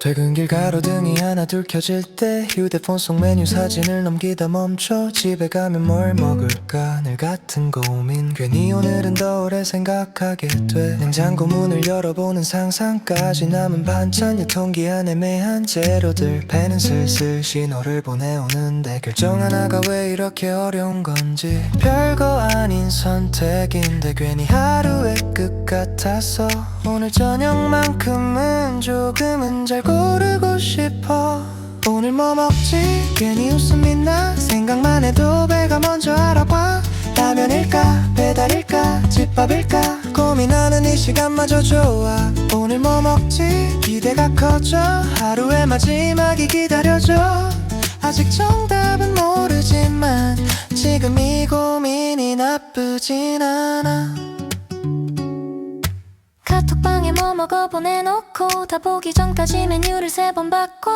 퇴근길 가로등이 하나 둘 켜질 때 휴대폰 속 메뉴 사진을 넘기다 멈춰 집에 가면 뭘 먹을까 늘 같은 고민 괜히 오늘은 더 오래 생각하게 돼 냉장고 문을 열어보는 상상까지 남은 반찬 유통기 안에 매한 재료들 배는 슬슬 신호를 보내오는데 결정 하나가 왜 이렇게 어려운 건지 별거 아닌 선택인데 괜히 하루의 끝 같아서 오늘 저녁만큼은 조금은 잘 고르고 싶어 오늘 뭐 먹지? 괜히 웃음이 나 생각만 해도 배가 먼저 알아봐 라면일까? 배달일까? 집밥일까? 고민하는 이 시간마저 좋아 오늘 뭐 먹지? 기대가 커져 하루의 마지막이 기다려져 아직 정답은 모르지만 지금 이 고민이 나쁘진 않아 카톡방에 뭐 먹어 보내놓고 다 보기 전까지 메뉴를 3번 바꿔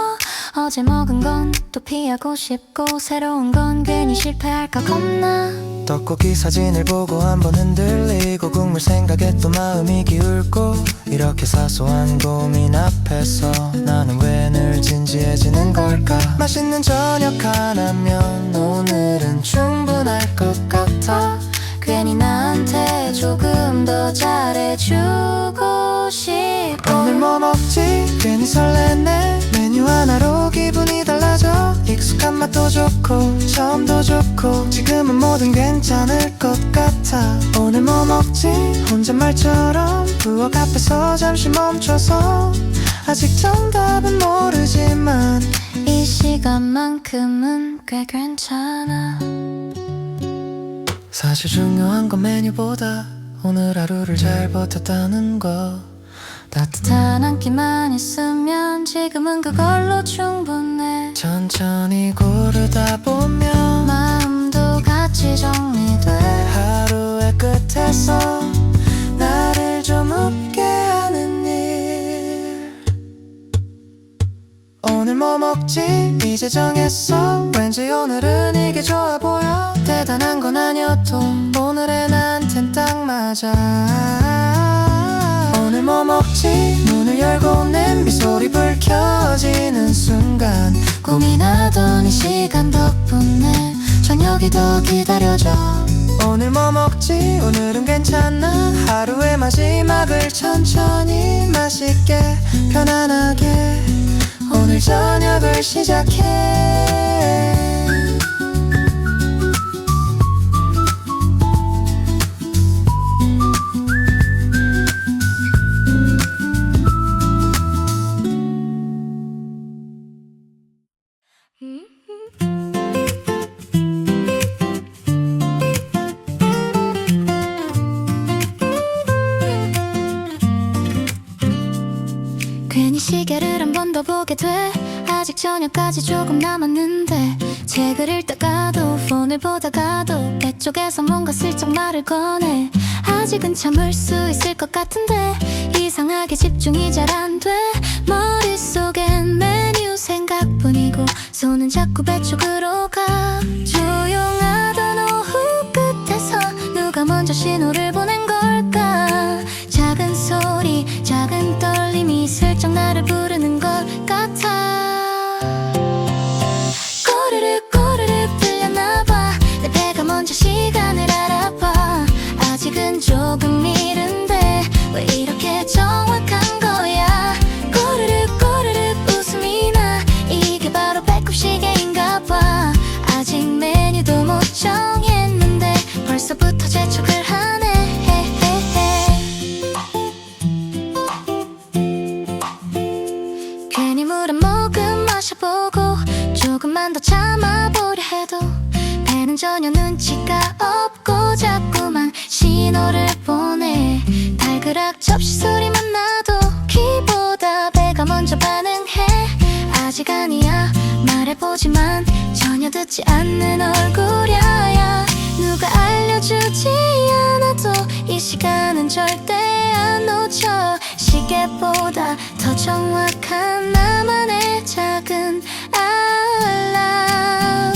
어제 먹은 건 또 피하고 싶고 새로운 건 괜히 실패할까 겁나 떡볶이 사진을 보고 한번 흔들리고 국물 생각에 또 마음이 기울고 이렇게 사소한 고민 앞에서 나는 왜 늘 진지해지는 걸까 맛있는 저녁 하나면 오늘은 충분할 것 같아 괜히 나한테 조금 더 잘해주고 싶어 오늘 뭐 먹지? 괜히 설레네 메뉴 하나로 기분이 달라져 익숙한 맛도 좋고 처음도 좋고 지금은 뭐든 괜찮을 것 같아 오늘 뭐 먹지? 혼잣말처럼 부엌 앞에서 잠시 멈춰서 아직 정답은 모르지만 이 시간만큼은 꽤 괜찮아 사실 중요한 건 메뉴보다 오늘 하루를 잘 버텼다는 거 따뜻한 한 끼만 있으면 지금은 그걸로 충분해 천천히 고르다 보면 마음도 같이 정리돼 하루의 끝에서 나를 좀 웃게 하는 일 오늘 뭐 먹지? 이제 정했어 왠지 오늘은 이게 좋아 보여 대단한 건 아니어도 오늘의 나한텐 딱 맞아 오늘 뭐 먹지? 문을 열고 냄비 불 켜지는 순간 고민하던 이 시간 덕분에 저녁이 더 기다려져 오늘 뭐 먹지? 오늘은 괜찮아 하루의 마지막을 천천히 맛있게 편안하게 오늘 저녁을 시작해 괜히 시계를 한 번 더 보게 돼 아직 저녁까지 조금 남았는데 책을 읽다가도 폰을 보다가도 배 쪽에서 뭔가 슬쩍 말을 꺼내 아직은 참을 수 있을 것 같은데 이상하게 집중이 잘 안 돼 머릿속엔 메뉴 생각뿐이고 손은 자꾸 배 쪽으로 가 조용하던 오후 끝에서 누가 먼저 신호를 보낸 걸까 작은 소리 작은 떨림이 슬쩍 나를 부르는 것 같아 꼬르륵 꼬르륵 들렸나봐 내 배가 먼저 시간을 알아봐 아직은 조금 이른데 왜 이렇게 정확한 거야 꼬르륵 꼬르륵 웃음이 나 이게 바로 배꼽 시계인가봐 아직 메뉴도 못 정했는데 벌써부터 재촉을 하네 괜히 물 한 모금 마셔보고 조금만 더 참아보려 해도 배는 전혀 눈치가 없고 자꾸만 신호를 보내 달그락 접시 소리만 나도 귀보다 배가 먼저 반응해 아직 아니야 말해보지만 전혀 듣지 않는 얼굴이야 누가 알려주지 않아도 이 시간은 절대 안 놓쳐 시계보다 더 정확한 나만의 작은 알람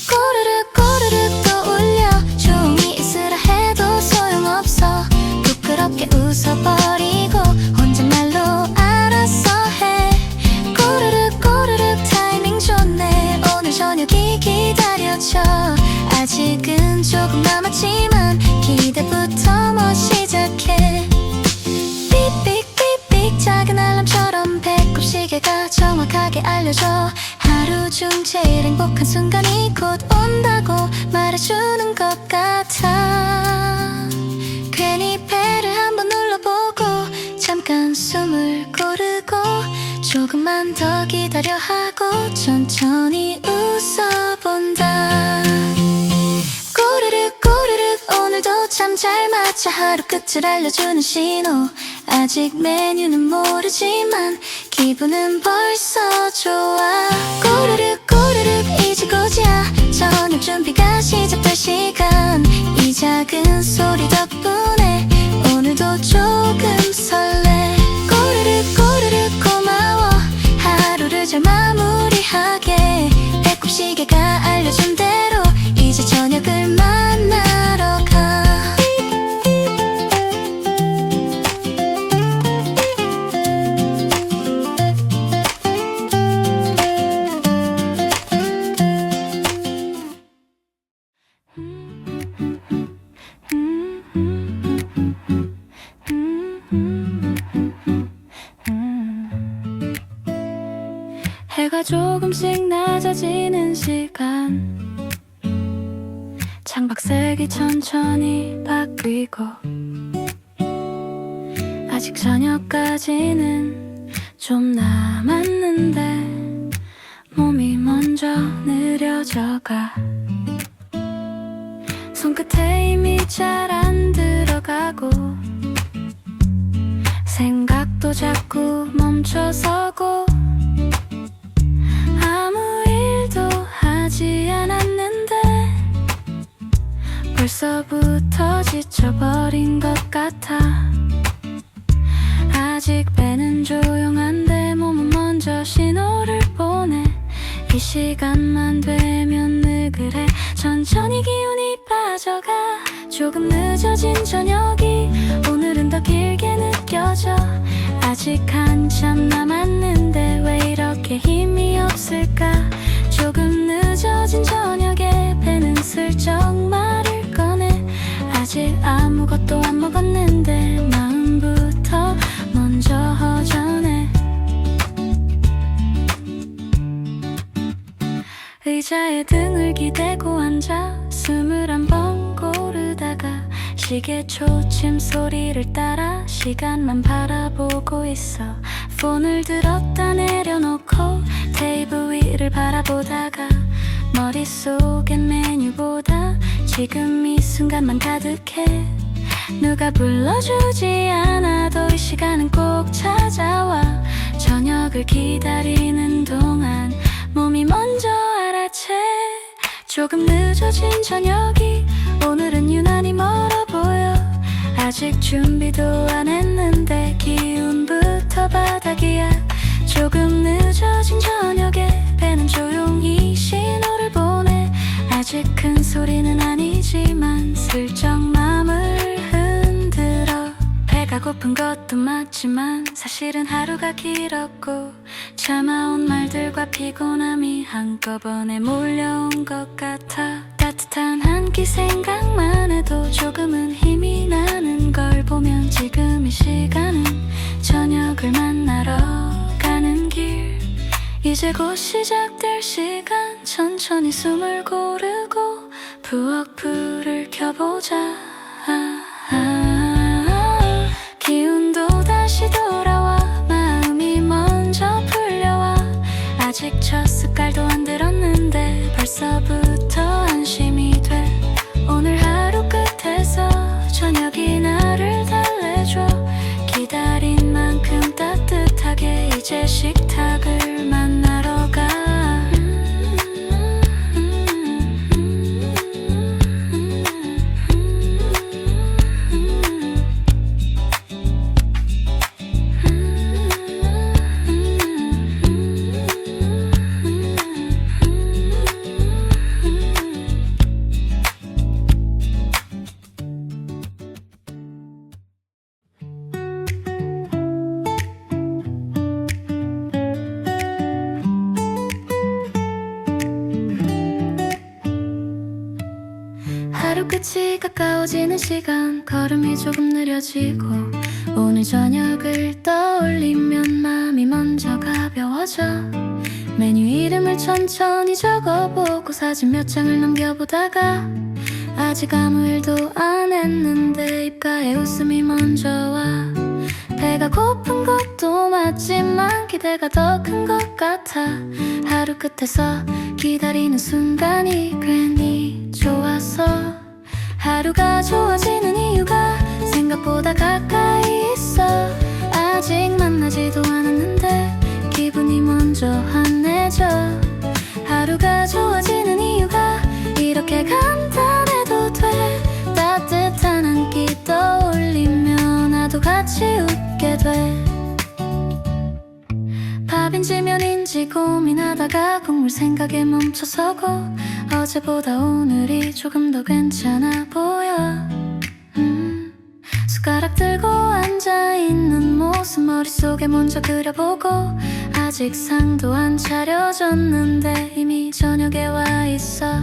꼬르륵 꼬르륵 또 울려 조용히 있으라 해도 소용없어 부끄럽게 웃어버리고 혼잣말로 알았어 해 멈춰 아직은 조금 남았지만 기대부터 뭐 시작해 삑삑삑삑 작은 알람처럼 배꼽 시계가 정확하게 알려줘 하루 중 제일 행복한 순간이 곧 온다고 말해주는 것 같아 괜히 배를 한번 눌러보고 잠깐 숨을 고르고 조금만 더 기다려 하고 천천히 웃어본다 꼬르륵 꼬르륵 오늘도 참 잘 맞춰 하루 끝을 알려주는 신호 아직 메뉴는 모르지만 기분은 벌써 좋아 꼬르륵 꼬르륵 이제 곧이야 저녁 준비가 시작될 시간 이 작은 소리 덕분에 오늘도 조금 설레 꼬르륵 꼬르륵 고마워 하루를 잘 마무리하게 배꼽 시계가 알려준 대로 이제 저녁을 만나러 가 해가 조금씩 낮아지는 시간 창밖색이 천천히 바뀌고 아직 저녁까지는 좀 남았는데 몸이 먼저 느려져가 손끝에 힘이 잘 안 들어가고 생각도 자꾸 멈춰서고 아무 일도 하지 않았는데 벌써부터 지쳐버린 것 같아 아직 배는 조용한데 몸은 먼저 신호를 보내 이 시간만 되면 느그래 천천히 기운이 빠져가 조금 늦어진 저녁이 오늘은 더 길게 느껴져 아직 한참 남았는데 왜 이렇게 힘이 없을까 조금 늦어진 저녁에 배는 슬쩍 말을 꺼내 아직 아무것도 안 먹었는데 마음부터 먼저 허전해 의자에 등을 기대고 앉아 숨을 한번 고르다가 시계 초침 소리를 따라 시간만 바라보고 있어 폰을 들었다 내려놓고 테이블 위를 바라보다가 머릿속엔 메뉴보다 지금 이 순간만 가득해 누가 불러주지 않아도 이 시간은 꼭 찾아와 저녁을 기다리는 동안 몸이 먼저 알아채 조금 늦어진 저녁이 오늘은 유난히 멀어 보여 아직 준비도 안 했는데 기운부터 바닥이야 조금 늦어진 저녁에 배는 조용히 신호를 보내 아직 큰 소리는 아니지만 슬쩍 맘을 흔들어 배가 고픈 것도 맞지만 사실은 하루가 길었고 참아온 말들과 피곤함이 한꺼번에 몰려온 것 같아 따뜻한 한 끼 생각만 해도 조금은 힘이 나는 걸 보면 지금 이 시간은 저녁을 만나러 가는 길 이제 곧 시작될 시간 천천히 숨을 고르고 부엌 불을 켜보자 기운도 다시 돌아와 마음이 먼저 풀려와 아직 첫 숟갈도 안 들었는데 벌써부터 안심이 돼 오늘 하루 끝에서 저녁이 나를 달래줘 기다린 만큼 따뜻하게 이제 식탁을 만나러 가 하루 끝이 가까워지는 시간 걸음이 조금 느려지고 오늘 저녁을 떠올리면 마음이 먼저 가벼워져 메뉴 이름을 천천히 적어보고 사진 몇 장을 넘겨보다가 아직 아무 일도 안 했는데 입가에 웃음이 먼저 와 배가 고픈 것도 맞지만 기대가 더 큰 것 같아 하루 끝에서 기다리는 순간이 괜히 좋아서 하루가 좋아지는 이유가 생각보다 가까이 있어 아직 만나지도 않았는데 기분이 먼저 환해져 하루가 좋아지는 이유가 이렇게 간단해도 돼 따뜻한 한 끼 떠올리면 나도 같이 웃게 돼 밥인지 면인지 고민하다가 국물 생각에 멈춰서고 어제보다 오늘이 조금 더 괜찮아 보여 숟가락 들고 앉아있는 모습 머릿속에 먼저 그려보고 아직 상도 안 차려졌는데 이미 저녁에 와있어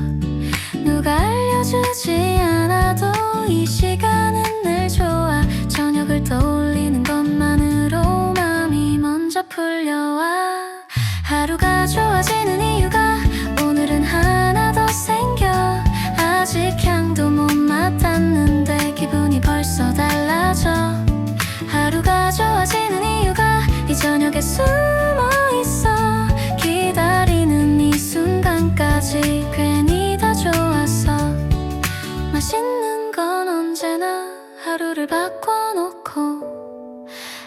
누가 알려주지 않아도 이 시간은 늘 좋아 저녁을 떠올리는 것만으로 마음이 먼저 풀려와 하루가 좋아지는 이유가 오늘은 하나 더 생겨 아직 향도 못 맡았는데 기분이 벌써 달라져 하루가 좋아지는 이유가 이 저녁에 숨어있어 기다리는 이 순간까지 괜히 다 좋았어 맛있는 건 언제나 하루를 바꿔놓고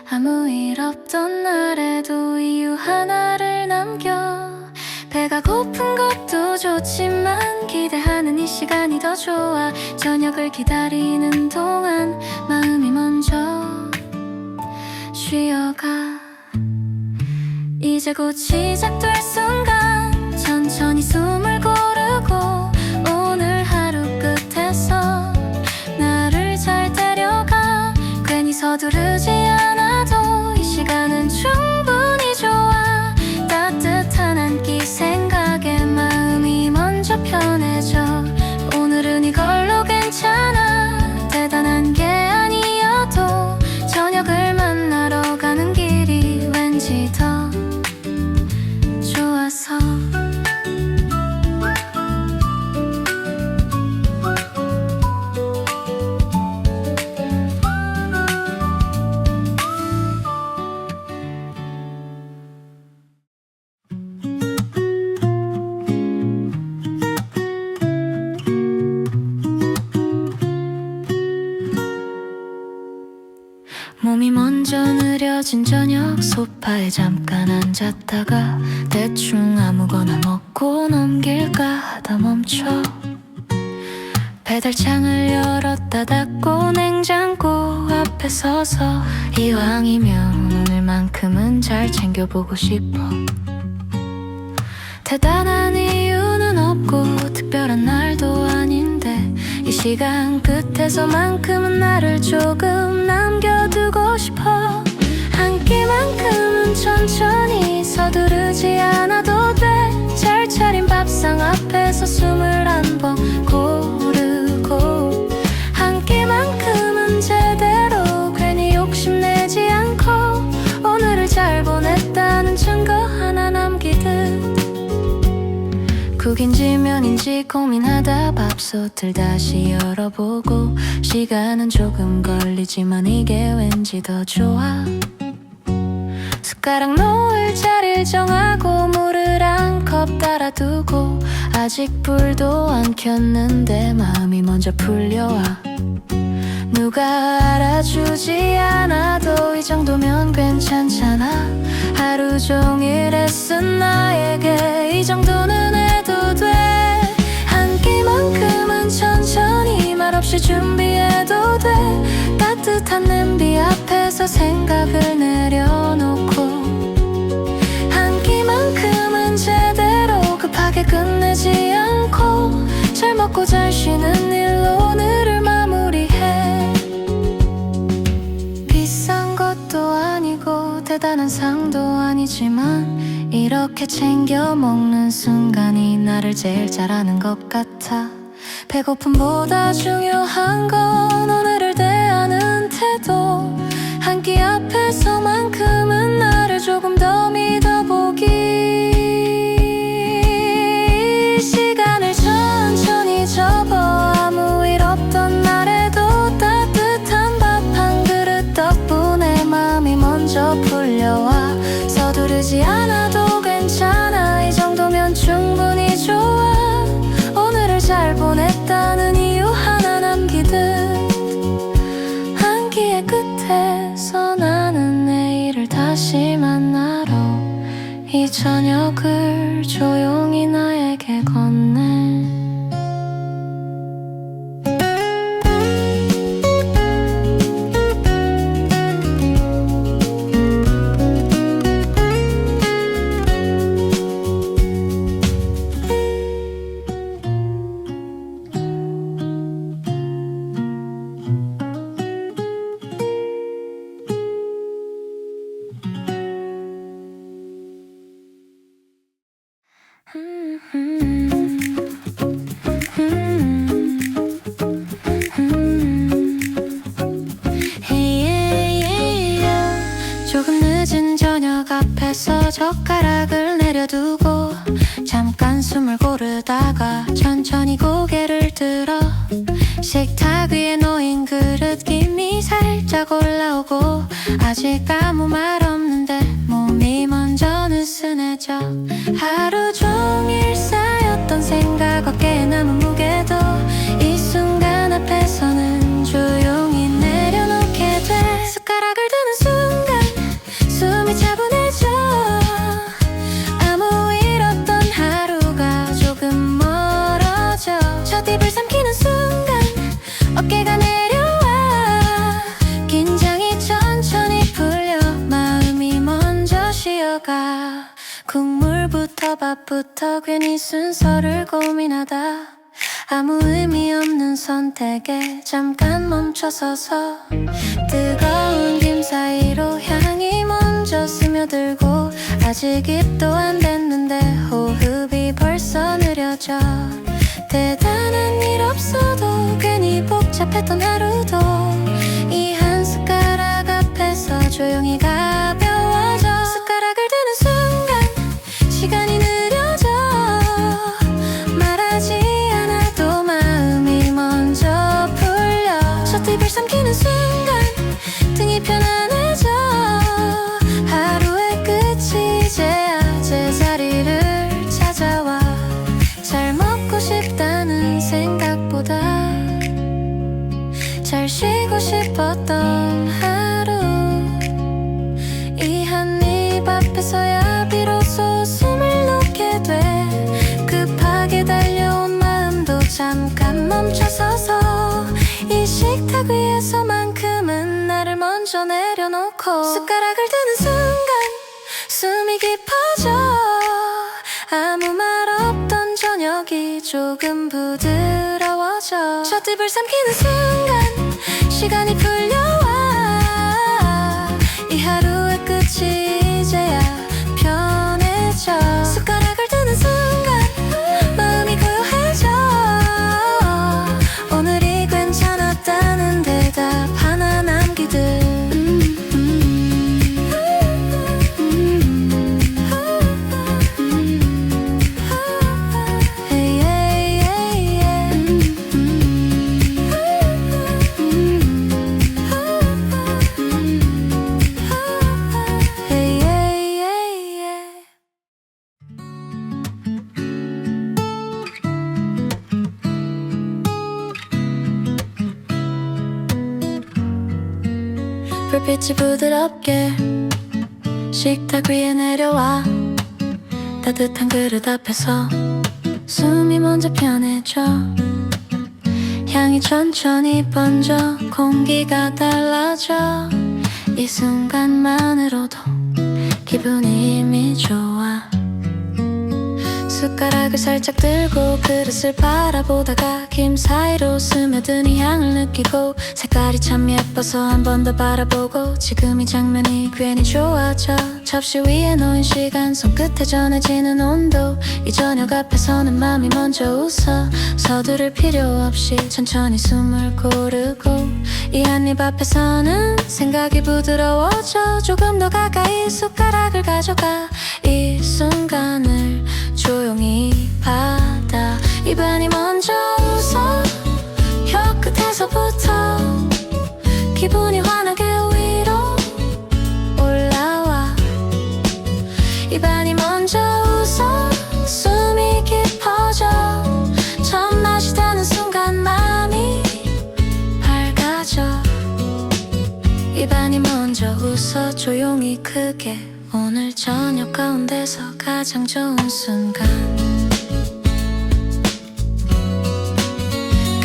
아무 일 없던 날에도 이유 하나를 남겨 배가 고픈 것도 좋지만 기대하는 이 시간이 더 좋아 저녁을 기다리는 동안 마음이 먼저 쉬어가 이제 곧 시작될 순간 천천히 숨을 고르고 오늘 하루 끝에서 나를 잘 데려가 괜히 서두르지 않아도 이 시간은 충분히 좋아 따뜻한 한 끼 생각에 마음이 먼저 편해져 오늘은 이걸로 괜찮아 대단한 게 아니어도 저녁을 만나러 가는 길이 왠지 더 좋아서 몸이 먼저 느려진 저녁 소파에 잠깐 앉았다가 대충 아무거나 먹고 넘길까 하다 멈춰 배달창을 열었다 닫고 냉장고 앞에 서서 이왕이면 오늘만큼은 잘 챙겨보고 싶어 대단한 이유는 없고 특별한 날도 아닌데 이 시간 끝에서만큼은 나를 조금 남겨두고 싶어 한 끼만큼은 천천히 서두르지 않아도 돼 잘 차린 밥상 앞에서 숨을 한 번 고르고 한 끼만큼은 제대로 괜히 욕심내지 않고 오늘을 잘 보냈다는 증거 하나 남기듯 국인지 면인지 고민하다 밥솥을 다시 열어보고 시간은 조금 걸리지만 이게 왠지 더 좋아 숟가락 놓을 자리를 정하고 물을 한 컵 따라두고 아직 불도 안 켰는데 마음이 먼저 풀려와 누가 알아주지 않아도 이 정도면 괜찮잖아 하루 종일 애쓴 나에게 이 정도는 해도 돼 한 끼만큼은 천천히 말없이 준비해도 돼 따뜻한 냄비 앞에서 생각을 내려놓고 한 끼만큼은 제대로 급하게 끝내지 않고 잘 먹고 잘 쉬는 일로 오늘을 마무리해 비싼 것도 아니고 대단한 상도 아니지만 이렇게 챙겨 먹는 순간이 나를 제일 잘하는 것 같아 배고픔보다 중요한 건 오늘을 대하는 태도. 한 끼 앞에서만큼은 나를 조금 더 믿어보기. 시간을 천천히 접어 아무 일 없던 날에도 따뜻한 밥 한 그릇 덕분에 마음이 먼저 풀려와. 서두르지 않아도 괜찮아, 이 정도면 충분히 좋아. 오늘을 잘 보냈다는 이유 하나 남기듯 한 끼의 끝에서 나는 내일을 다시 만나러 이 저녁을 조용히 나에게 건네. 조금 늦은 저녁 앞에서 젓가락을 내려두고 잠깐 숨을 고르다가 천천히 고개를 들어 식탁 위에 놓인 그릇 김이 살짝 올라오고 아직 아무 말 없는데 몸이 먼저 느슨해져. 하루 종일 쌓였던 생각 어깨에 남은 무게도 이 순간 앞에서는 조용히 내려놓게 돼. 숟가락을 드는 순간 숨이 차분해져. 아무 일 없던 하루가 조금 멀어져. 첫 입을 삼키는 순간 어깨가 내려와. 긴장이 천천히 풀려 마음이 먼저 쉬어가. 국물부터 밥부터 괜히 순서를 고민하다 아무 의미 없는 선택에 잠깐 멈춰서서 뜨거운 김 사이로 향이 먼저 스며들고 아직 입도 안 댔는데 호흡이 벌써 느려져. 대단한 일 없어도 괜히 복잡했던 하루도 이 한 숟가락 앞에서 조용히 가벼워져. 숟가락을 드는 순간 시간이 느려져. 말하지 않아도 마음이 먼저 풀려. 첫 입을 삼키는 순간 등이 편안해져. 하루의 끝이 이제야 제자리를 찾아와. 잘 먹고 싶다는 생각보다 잘 쉬고 싶었던 하루. 이 한 입 앞에서야 비로소 숨을 놓게 돼. 급하게 달려온 마음도 잠깐 멈춰서서 이 식탁 위에서만큼은 나를 먼저 내려놓고 숟가락을 드는 순간 숨이 깊어져. 아무 말 없던 저녁이 조금 부드러워져. 첫 입을 삼키는 순간 시간이 풀려와. 이 하루의 끝이 이제야 편해져. 숟가락을 드는 순간 마음이 고요해져. 오늘이 괜찮았다는 대답 하나 남기듯 불빛이 부드럽게 식탁 위에 내려와. 따뜻한 그릇 앞에서 숨이 먼저 편해져. 향이 천천히 번져 공기가 달라져. 이 순간만으로도 기분이 이미 좋아. 숟가락을 살짝 들고 그릇을 바라보다가 김 사이로 스며든 이 향을 느끼고 색깔이 참 예뻐서 한 번 더 바라보고 지금 이 장면이 괜히 좋아져 접시 위에 놓인 시간 손끝에 전해지는 온도 이 저녁 앞에서는 맘이 먼저 웃어 서두를 필요 없이 천천히 숨을 고르고 이 한입 앞에서는 생각이 부드러워져 조금 더 가까이 숟가락을 가져가 이 순간을 조용히 받아 입안이 먼저 웃어 혀 끝에서부터 기분이 환하게 위로 올라와 입안이 먼저 웃어 숨이 깊어져 처음 마시다는 순간 마음이 밝아져 입안이 먼저 웃어 조용히 크게 오늘 저녁 가운데서 가장 좋은 순간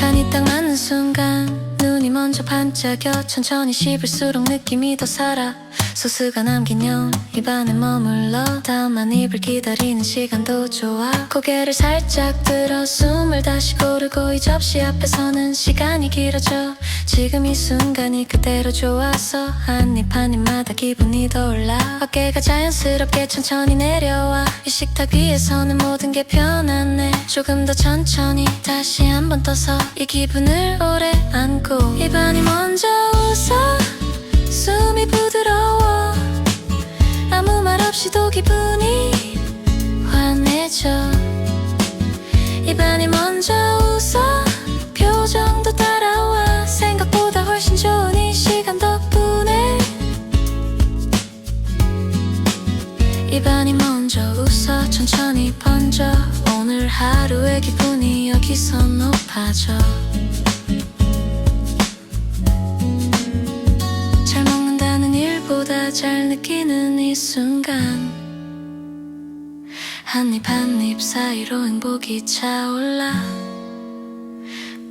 간이 딱 맞는 순간 눈이 먼저 반짝여 천천히 씹을수록 느낌이 더 살아 소스가 남긴 영 입안에 머물러 다음 한 입을 기다리는 시간도 좋아 고개를 살짝 들어 숨을 다시 고르고 이 접시 앞에서는 시간이 길어져 지금 이 순간이 그대로 좋아서 한 입 한 입마다 기분이 더 올라 어깨가 자연스럽게 천천히 내려와 이 식탁 위에서는 모든 게 편안해 조금 더 천천히 다시 한 번 떠서 이 기분을 오래 안고 입안이 먼저 웃어 숨이 부드러워 아무 말 없이도 기분이 환해져 입안이 먼저 웃어 표정도 따라와 생각보다 훨씬 좋은 이 시간 덕분에 입안이 먼저 웃어 천천히 번져 오늘 하루의 기분이 여기서 높아져 잘 먹는다는 일보다 잘 느끼는 이 순간 한 입 한 입 사이로 행복이 차올라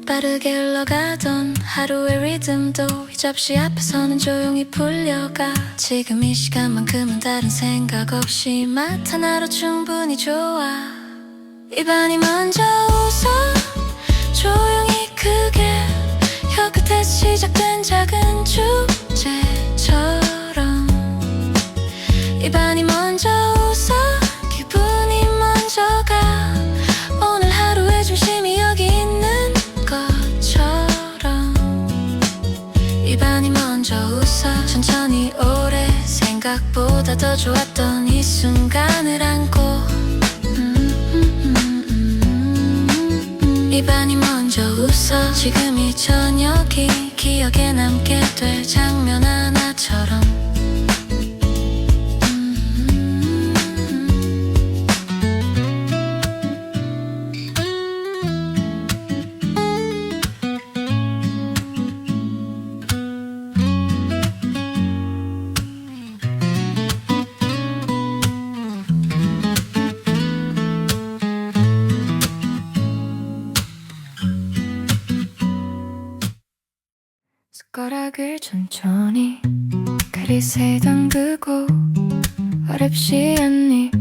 빠르게 흘러가던 하루의 리듬도 이 접시 앞에서는 조용히 풀려가 지금 이 시간만큼은 다른 생각 없이 맛 하나로 충분히 좋아 입안이 먼저 웃어 조용히 크게 혀 끝에서 시작된 작은 축제처럼 입안이 먼저 웃어 기분이 먼저 가 오늘 하루의 중심이 여기 있는 것처럼 입안이 먼저 웃어 천천히 오래 생각보다 더 좋았던 이 순간을 안고 입안이 먼저 웃어 지금 이 저녁이 기억에 남게 될 장면 하나처럼 숟가락을 천천히 그릇에 담그고 어렵지 않니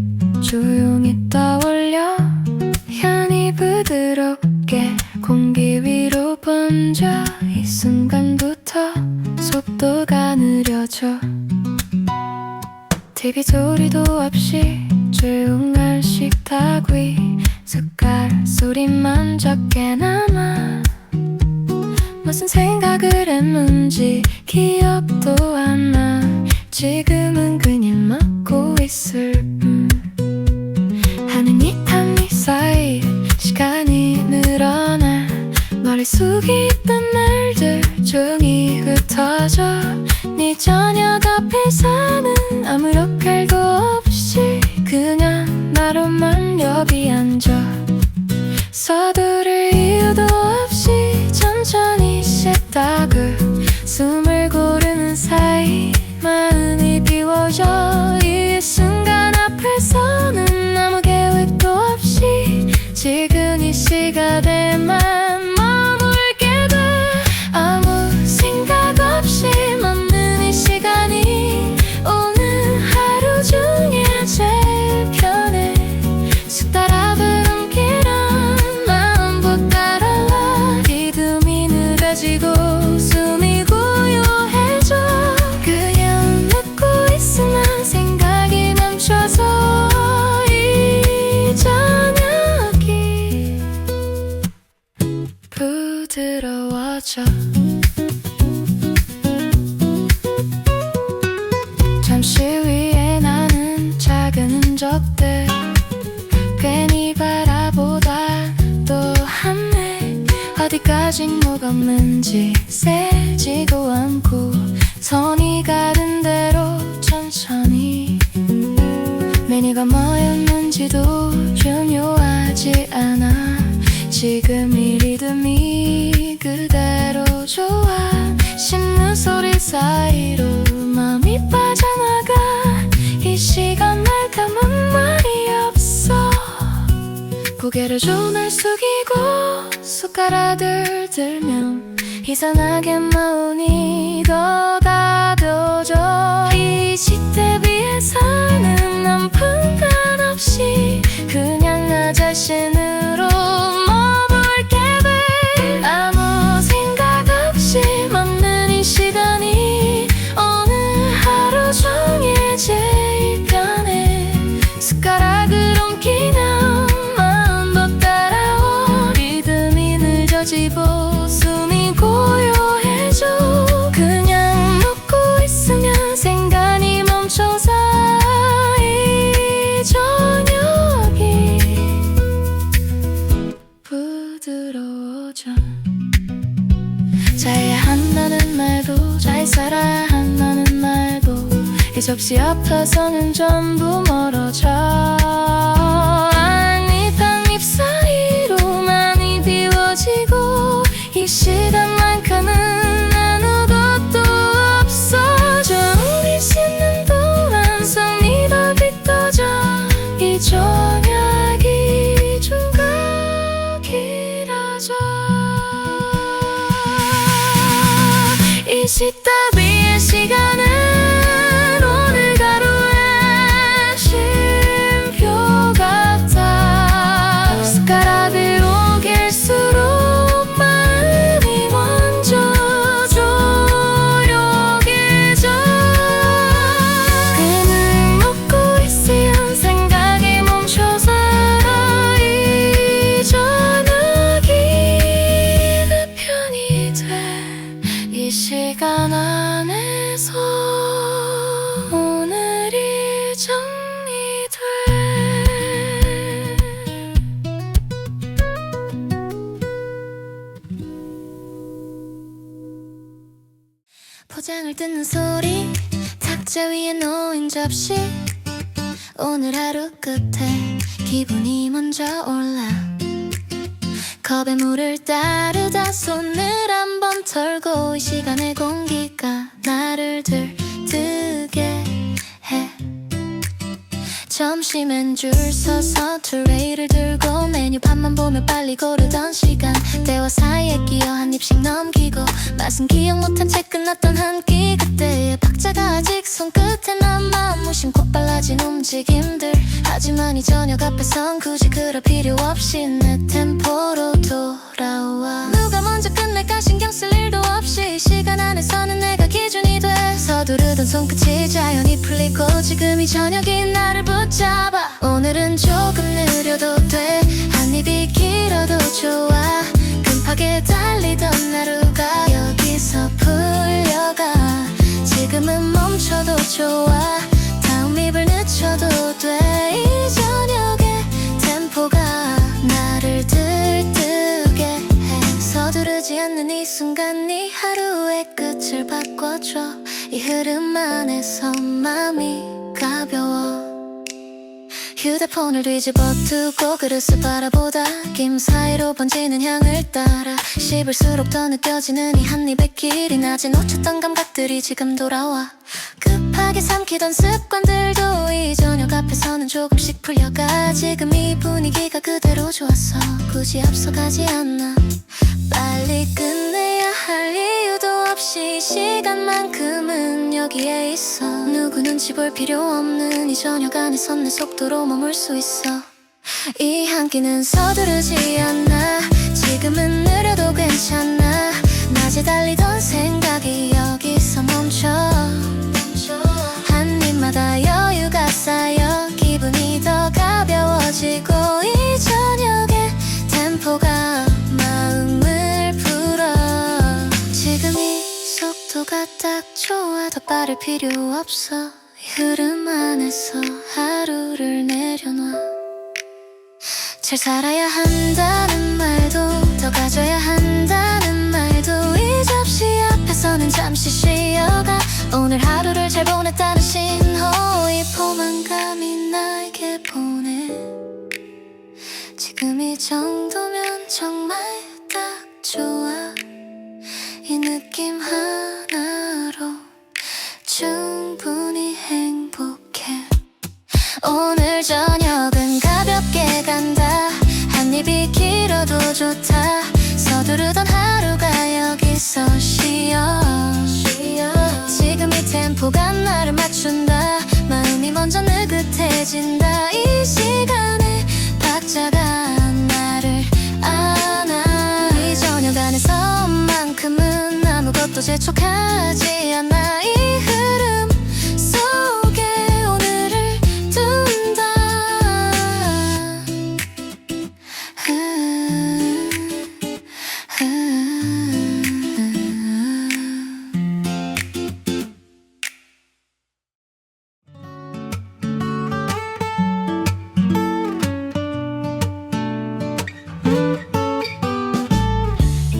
조용히 떠올려 향이 부드럽게 공기 위로 번져 이 순간부터 속도가 느려져 TV 소리도 없이 조용한 식탁 위 숟가락 소리만 적게 남아 무슨 생각을 했는지 기억도 안 나 지금은 그냥 먹고 있을 하는 이 한 입 사이 시간이 늘어나 머릿속에 있던 말들 조용히 흩어져 네 저녁 앞에서는 아무 역할도 없이 그냥 나로만 여기 앉아 서두를 이유도 없이 천천히 씻다가 숨을 고르는 사이 마음이 비워져 이 순간 앞에서는 아무 계획도 없이 지금 이 시간에만 머물게 돼 아무 생각 없이 멈는 이 시간이 오늘 하루 중에 제일 편해 숟가락을 부드러워져. 잠시 위에 나는 작은 흔적들 괜히 바라보다 또 한해 어디까진 뭐가 없는지 세지고 않고 선이 가는 대로 천천히 메뉴가 뭐였는지도 중요하지 않아. 지금 이 리듬이 그대로 좋아. 씹는 소리 사이로 마음이 빠져나가. 이 시간 날 감은 말이 없어. 고개를 조금을 숙이고 숟가락을 들면 이상하게 마음이 더 가벼워져. 이 시대 비해서는 아픈 건 없이 그냥 나 자신으로 머물게 돼. 아무 생각 없이 멈는 이 시간이 오늘 하루 종일 제일 편해. 숟가락을 옮기면 마음도 따라와. 리듬이 늦어지고 숨이 고요해져. 그냥 먹고 있으면 생각이 멈춰서 이 저녁이 부드러워져. 잘해야 한다는 말도 잘 살아야 한다는 말도 이 접시 앞에서는 전부 멀어져. 한입 한입 사이로 많이 비워지고 이 시간만큼은 아무것도 없어져. 우리 씻는 동안 손이 더 빗어져. 이 저녁이 좀 더 길어져. 이 시대 위의 시간은 오늘 하루의 쉼표 같아. 숟가락을 옮길수록 마음이 먼저 조용해져. 그냥 먹고 있으면 생각이 멈춰서 이 저녁이 내 편이 돼. 이 시간 안에서 오늘이 정리돼. 포장을 뜯는 소리 탁자 위에 놓인 접시. 오늘 하루 끝에 기분이 먼저 올라. 컵에 물을 따르다 손을 한번 털고 이 시간의 공기가 나를 들뜨게 해. 점심엔 줄 서서 트레이를 들고 메뉴판만 보며 빨리 고르던 시간. 대화 사이에 끼어 한 입씩 넘기고 맛은 기억 못한 채 끝났던 한 끼. 그때의 박자가 아직 손끝에 남아. 무심코 빨라진 움직임들. 하지만 이 저녁 앞에선 굳이 그럴 필요 없이 내 템포로 돌아와. 누가 먼저 끝낼까 신경 쓸 일도 없이 이 시간 안에서는 내가 기준이 돼. 서두르던 손끝이 자연히 풀리고 지금 이 저녁이 나를 붙잡아. 오늘은 조금 느려도 돼. 한 입이 길어도 좋아. 급하게 달리던 하루가 여기서 풀려가. 지금은 멈춰도 좋아. 다음 입을 늦춰도 돼. 이 저녁의 템포가 나를 들뜨게 해. 서두르지 않는 이 순간 이 하루의 끝을 바꿔줘. 이 흐름 안에서 마음이 가벼워. 휴대폰을 뒤집어 두고 그릇을 바라보다 김 사이로 번지는 향을 따라 씹을수록 더 느껴지는 이 한 입의 길이. 낮에 놓쳤던 감각들이 지금 돌아와. 급하게 삼키던 습관들도 이 저녁 앞에서는 조금씩 풀려가. 지금 이 분위기가 그대로 좋았어. 굳이 앞서가지 않아. 빨리 끝내야 할 이유도 없이 이 시간만큼은 여기에 있어. 누구 눈치 볼 필요 없는 이 저녁 안에선 내 속도로 머물 수 있어. 이 한 끼는 서두르지 않아. 지금은 느려도 괜찮아. 낮에 달리던 생각이 여기서 멈춰. 한 입마다 여유가 쌓여 기분이 더 가벼워지고 이 저녁의 템포가 마음을 풀어. 필요 없어. 이 흐름 안에서 하루를 내려놔. 잘 살아야 한다는 말도, 더 가져야 한다는 말도, 이 접시 앞에서는 잠시 쉬어가. 오늘 하루를 잘 보냈다는 신호, 이 포만감이 나에게 보내. 지금 이 정도면 정말 딱 좋아. 이 느낌 하나로 충분히 행복해. 오늘 저녁은 가볍게 간다. 한 입이 길어도 좋다. 서두르던 하루가 여기서 쉬어. 지금 이 템포가 나를 맞춘다. 마음이 먼저 느긋해진다. 이 시간에 박자가 나를 안아. 이 저녁 안에서만큼은 아무것도 재촉하지 않아. 이 흐름 속에 오늘을 둔다.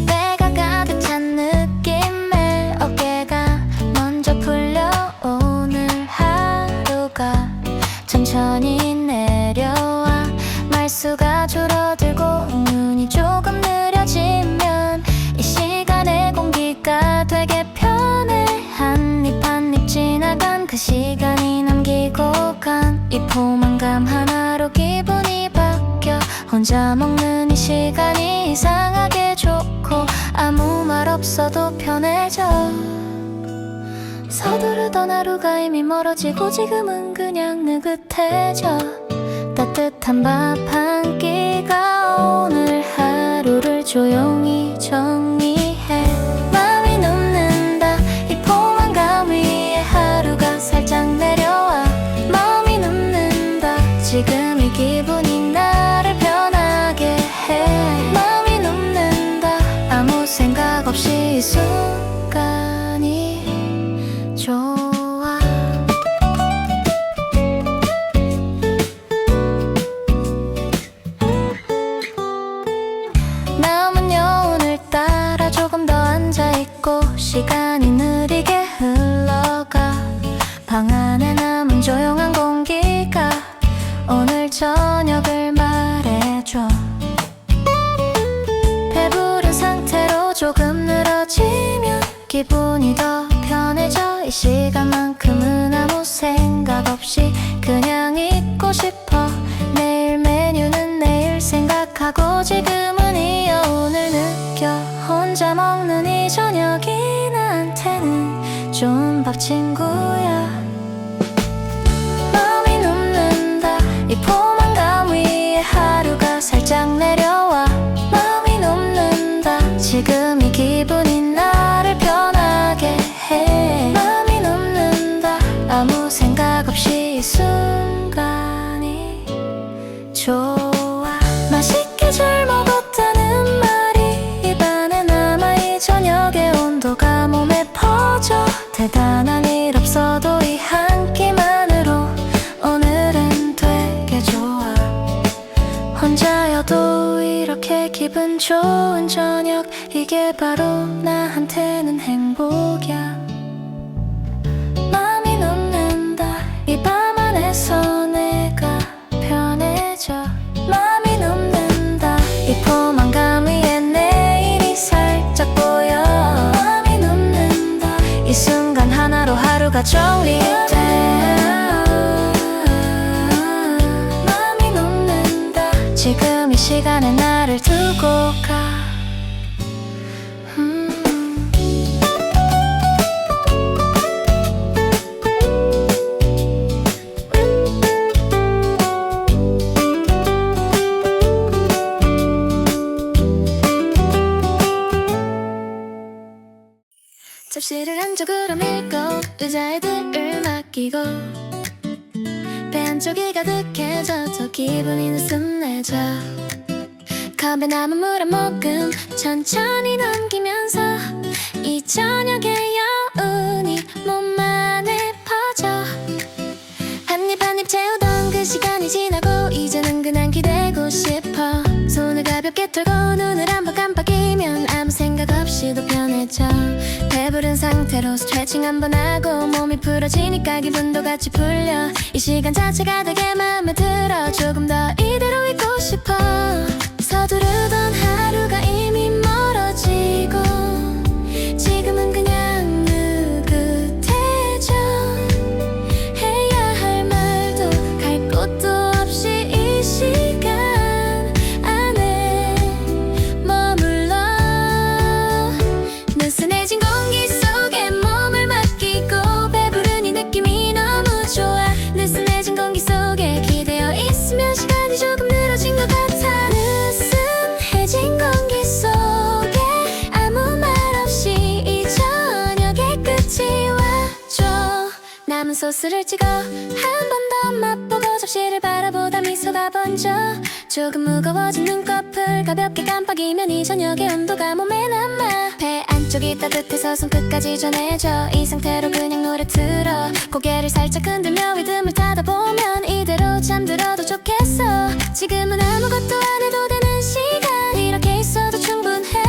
때가 가득 찬 느낌에 어깨가 먼저 풀려. 오늘 하루가 천천히 내려와. 말수가 줄어들고 눈이 조금 느려지면 이 시간의 공기가 되게 편해. 한 입 한 입 지나간 그 시간이 남기고 간 이 포만감 하나로 기분이 바뀌어. 혼자 먹는 이 시간이 이상하게 좋고 아무 말 없어도 편해져. 서두르던 하루가 이미 멀어지고 지금은 그냥 느긋해져. 따뜻한 밥 한 끼가 오늘 하루를 조용히 정리해. 마음이 녹는다. 이 포만감 위에 하루가 살짝 내려와. 마음이 녹는다. 지금 이 기분이 나를 변하게 해. 마음이 녹는다. 아무 생각 없이 이 순간이 좋아. 남은요 오늘따라 조금 더 앉아있고 시간이 느리게 흘러가. 방 안에 남은 조용한 공기가 오늘 저녁을 말해줘. 배부른 상태로 조금 늘어지면 기분이 더 편해져. 이 시간만큼은 아무 생각 없이 그냥 있고 싶어. 내일 메뉴는 내일 생각하고 지금은 이어 오늘 느껴. 혼자 먹는 이 저녁이 나한테는 좋은 밥 친구야. 마음이 녹는다. 이 포만감 위에 하루가 살짝 내려와. 마음이 녹는다. 지금 이 기분이 나를 변하게 해. 마음이 녹는다. 아무 생각 없이 이 순간이 좋아. 맛있게 잘 먹었다는 말이 입안에 남아. 이 저녁의 온도가 몸에 퍼져. 대단한 일 없어도 이 한 끼만으로 오늘은 되게 좋아. 혼자여도 이렇게 기분 좋은 저녁, 이게 바로 나한테는 행복이야. 마음이 녹는다. 이 밤 안에서 내가 편해져. 마음이 녹는다. 이 포만감 위에 내일이 살짝 보여. 마음이 녹는다. 이 순간 하나로 하루가 정리돼. 마음이 녹는다. 지금 이 시간에 나를 두고 가. 접시를 한쪽으로 밀고 의자에 들을 맡기고 배 한쪽이 가득해져도 기분이 느슨해져. 컵에 남은 물 한 모금 천천히 넘기면서 이 저녁의 여운이 몸 안에 시간이 지나고 이제는 그냥 기대고 싶어. 손을 가볍게 털고 눈을 한번 깜빡이면 아무 생각 없이도 편해져. 배부른 상태로 스트레칭 한번 하고 몸이 풀어지니까 기분도 같이 풀려. 이 시간 자체가 되게 마음에 들어. 조금 더 이대로 있고 싶어. 서두르던 하루가 이미 멀어지고 지금은 그냥 느긋해져. 해야 할 말도 갈 곳도 없이 이 시간 안에 머물러. 느슨해진 공기 속에 몸을 맡기고 배부른 이 느낌이 너무 좋아. 느슨해진 공기 속에 기대어 있으면 시간이 조금 늘어진 것 같아. 느슨해진 공기 속에 아무 말 없이 이 저녁의 끝이 와줘. 남은 소스를 찍어 한 번 더 맛보고 접시를 바라보다 미소가 번져. 조금 무거워진 눈꺼풀 가볍게 깜빡이면 이 저녁의 온도가 몸에 남아. 배 안쪽이 따뜻해서 손끝까지 전해져. 이 상태로 그냥 노래 틀어. 고개를 살짝 흔들며 리듬을 타다 보면 이대로 잠들어도 좋겠어. 지금은 아무것도 안 해도 되는 시간. 이렇게 있어도 충분해.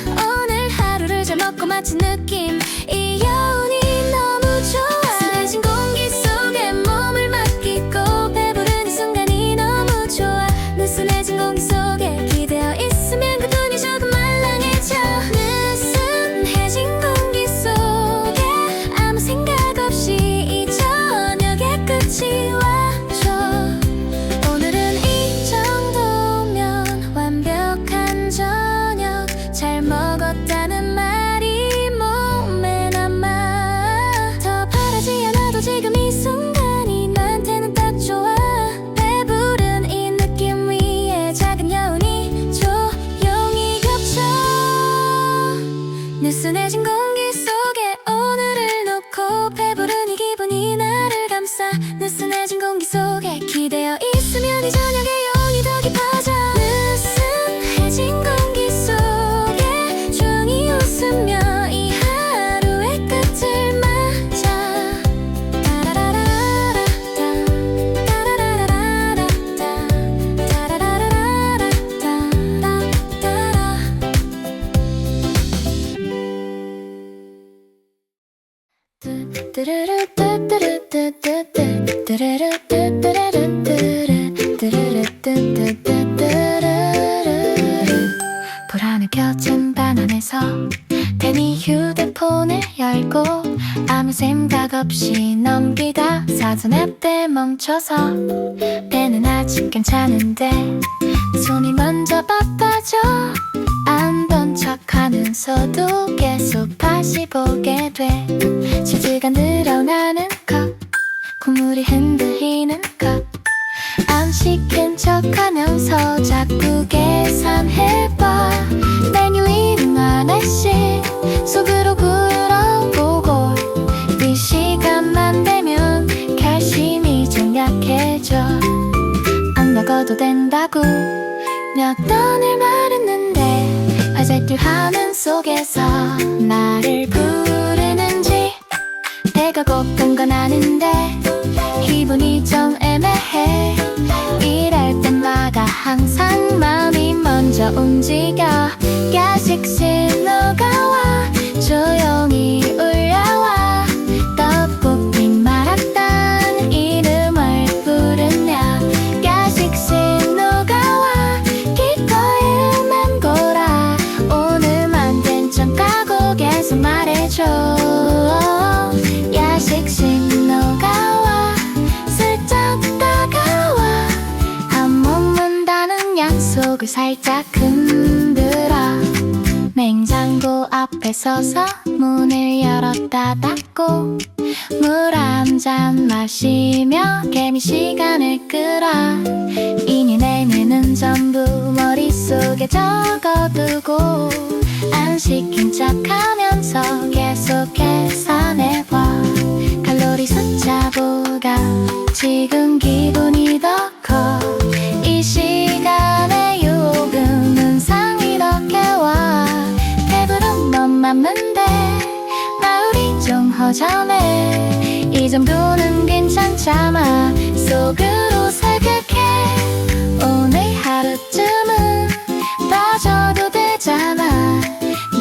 오늘 하루를 잘 먹고 마친 느낌. 이 여운이 너무 좋아. 느슨해진 공기 속에 몸을 맡기고 배부른 이 순간이 너무 좋아. 느슨해진 공기 속에 기대어 있으면 그분이 조금 말랑해져. 느슨해진 공기 속에 아무 생각 없이 이 저녁의 끝이 와줘. 오늘은 이 정도면 완벽한 저녁. 잘 먹었다는 말이 몸에 남아. 더 바라지 않아도 지금 이 순간이 나한테는 딱 좋아. 배부른 이 느낌 위에 작은 여운이 조용히 겹쳐. 느슨해진 공기 속에 오늘을 놓고 배부른 이 기분이 나를 감싸. 느슨해진 공기 속에 기대어 있으면 이 저녁의 여운이 더 깊어져. 느슨해진 공기 속에 조용히 웃으며 이 하루의 끝을 맞아. 따라라라라라 따라라라라라 따라라라라라 따라라라라. 뚜루루 뚜뚜루 뚜뚜뚜 뚜루루 뚜뚜루루 뚜루 뚜루루 뚜뚜뚜 뚜루루. 불안에 켜진 방 안에서 괜히 휴대폰을 열고 아무 생각 없이 넘기다 사전 앱에 멈춰서. 배는 아직 괜찮은데 손이 먼저 바빠져. 안 본 척하면서도 계속 다시 보게 돼. 치즈가 늘어나는 컵, 국물이 흔들리는 컵. 안 시킨 척하면서 자꾸 계산해봐. 메뉴 이름 하나씩 속으로 굴어보고. 이 시간만 되면 결심이 좀 약해져. 안 먹어도 된다고 몇 번을 말했는데 화살표 화면 속에서 나를 부르는지. 배가 고픈 건 아는데 기분이 좀 애매해. 이럴 때마다 항상 마음이 먼저 움직여. 야식 신호가 와 조용히 울려와. 떡볶이 마라탕 이름을 부르며 야식 신호가 와. 기꺼이 맴돌아. 오늘만 괜찮다고 계속 말해줘. 야식 신호가 와 슬쩍 다가와. 안 먹는다는 약속을 살짝 흔들어. 냉장고 앞에 서서 문을 열었다 닫고 물 한 잔 마시며 개미 시간을 끌어. 이니 내내는 전부 머릿속에 적어두고 안 시킨 척하면서 계속 계산해봐. 칼로리 숫자보다 지금 기분이 더 커. 이 시간에 유혹은 은상 이렇게 와. 배부른 넌 맞는데 나 우리 좀 허전해. 이 정도는 괜찮지. 자막 속으로 사격해. 오늘 하루쯤은 빠져도 되잖아.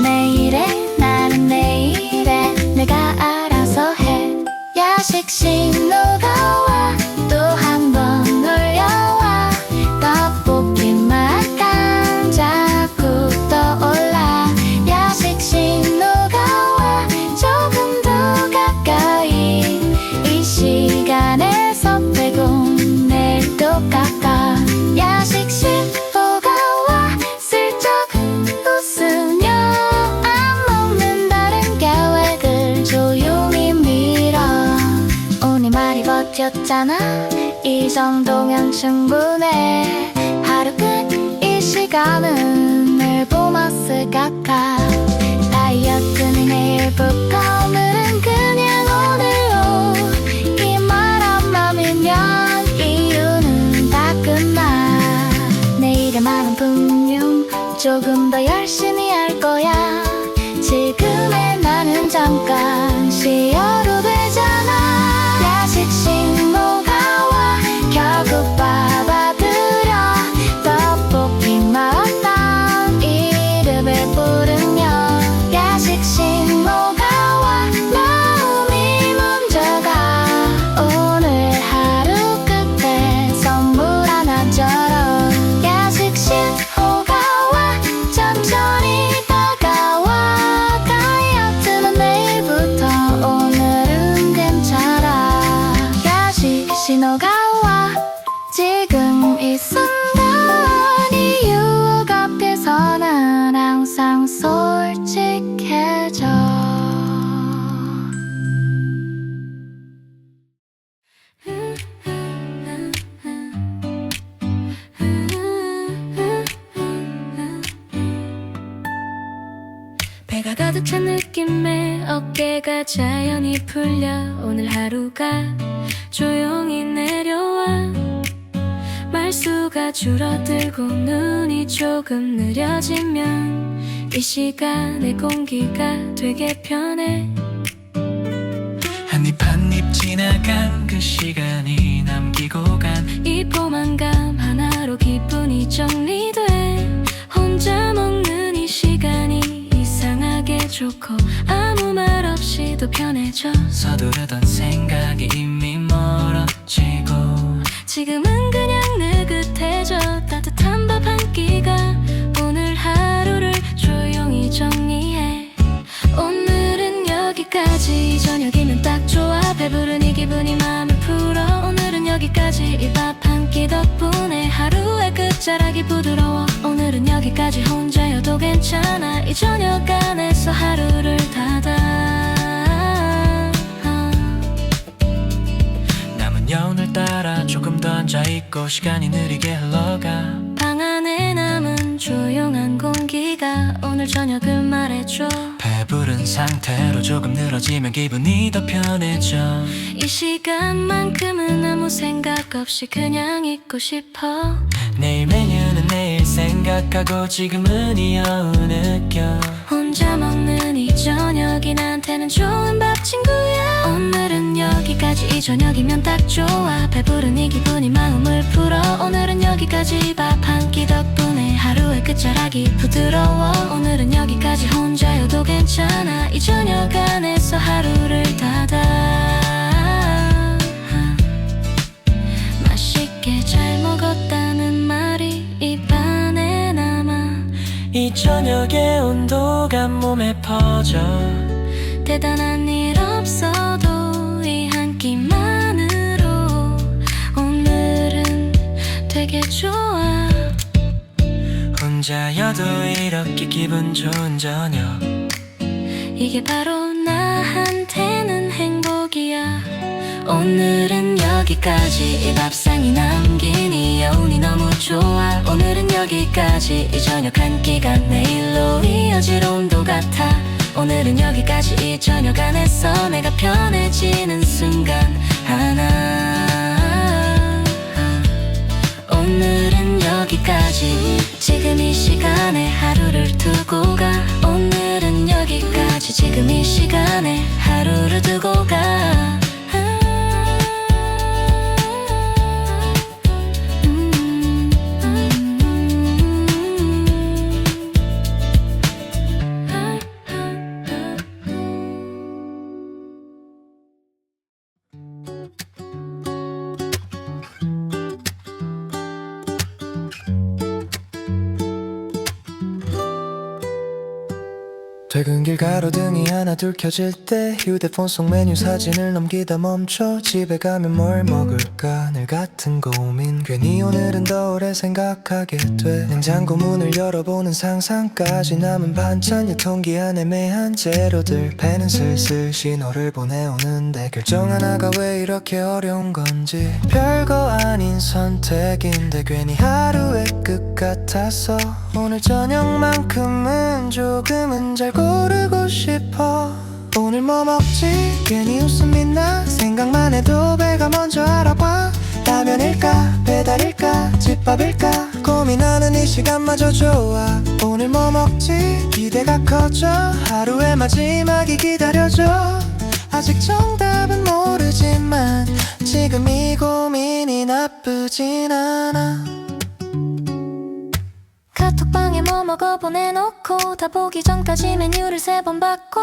내일에 나는 내일에 내가 알아서 해. 야식 신호가 와 또 한 번 놀려와. 떡볶이 맛감 자꾸 떠올라. 야식 신호가 와 조금 더 가까이. 이 시간에서 빼고 내일도 깎아. 야식 신호가 와 슬쩍 웃으며 안 먹는 다른 계획을 조용히 밀어. 오늘 많이 버텼잖아. 이 정도면 충분해. 하루 끝 이 시간은 늘 보너스 깎아. 다이어트는 내일부터 오늘은 그냥 오늘로. 이 말 한마음이면 이유는 다 끝나. 내일에만은 분명 조금 더 열심히 할 거야. 지금의 나는 잠깐 쉬어도 되잖아. 야식 신호가 와 결국 받아들여. 떡볶이 맛난 이름을 부르며. 야식 신호가 와 마음이 먼저 가. 오늘 하루 끝에 선물 하나 쩔어. 야식 신호가 와 천천히 다가와. 다이어트는 내일부터 오늘은 괜찮아. 야식 신호가 와 지금 이 순간. 이 유혹 앞에서 난 항상 솔직해져. 배가 가득 찬 느낌에 어깨가 자연히 풀려. 오늘 하루가 조용히 내려와. 말수가 줄어들고 눈이 조금 느려지면 이 시간의 공기가 되게 편해. 한입 한입 지나간 그 시간이 남기고 간 이 포만감 하나로 기분이 정리돼. 혼자 먹는 이 시간이 이상하게 좋고 아무 말 없이도 편해져. 서두르던 생각이 이미 멀어지고. 지금은 그냥 느긋해져. 따뜻한 밥 한 끼가 오늘 하루를 조용히 정리해. 오늘은 여기까지. 저녁이면 딱 좋아. 배부른 이 기분이 마음을 풀어. 오늘은 여기까지. 이 밥 한 끼 덕분에 하루의 끝자락이 부드러워. 오늘은 여기까지. 혼자여도 괜찮아. 이 저녁 안에서 하루를 닫아. 남은 여운을 따라 조금 더 앉아있고 시간이 느리게 흘러가. 방 안에 남은 조용한 공기가 오늘 저녁을 말해줘. 배부른 상태로 조금 늘어지면 기분이 더 편해져. 이 시간만큼은 아무 생각 없이 그냥 있고 싶어. 내일 메뉴는 내일 생각하고 지금은 이 여운 느껴. 혼자 먹는 이 저녁이 나한테는 좋은 밥 친구야. 오늘은 여기까지. 이 저녁이면 딱 좋아. 배부른 이 기분이 마음을 풀어. 오늘은 여기까지. 밥 한 끼 덕분에 하루의 끝자락이 부드러워. 오늘은 여기까지. 혼자여도 괜찮아. 이 저녁 안에서 하루를 닫아. 맛있게 잘 먹었다는 말이 입 안에 남아. 이 저녁의 온도가 몸에 퍼져. 대단한 일 없어도 이 한 끼만으로 오늘은 되게 좋아. 혼자여도 이렇게 기분 좋은 저녁. 이게 바로 나한테는 행복이야. 오늘은 여기까지. 이 밥상이 남긴 이 여운이 너무 좋아. 오늘은 여기까지. 이 저녁 한 끼가 내일로 이어질 온도 같아. 오늘은 여기까지. 이 저녁 안에서 내가 편해지는 순간 하나. 오늘은 여기까지. 지금 이 시간에 하루를 두고 가. 오늘은 여기까지. 지금 이 시간에 하루를 두고 가. 퇴근길 가로등이 하나 둘 켜질 때 휴대폰 속 메뉴 사진을 넘기다 멈춰 집에 가면 뭘 먹을까 늘 같은 고민 괜히 오늘은 더 오래 생각하게 돼 냉장고 문을 열어보는 상상까지 남은 반찬 유통기 안에 매한 재료들 배는 슬슬 신호를 보내오는데 결정 하나가 왜 이렇게 어려운 건지 별거 아닌 선택인데 괜히 하루의 끝 같아서 오늘 저녁만큼은 조금은 잘 고르고 싶어 오늘 뭐 먹지? 괜히 웃음이 나 생각만 해도 배가 먼저 알아봐 라면일까? 배달일까? 집밥일까? 고민하는 이 시간마저 좋아 오늘 뭐 먹지? 기대가 커져 하루의 마지막이 기다려져 아직 정답은 모르지만 지금 이 고민이 나쁘진 않아 카톡방에 뭐 먹어 보내놓고 다 보기 전까지 메뉴를 3번 바꿔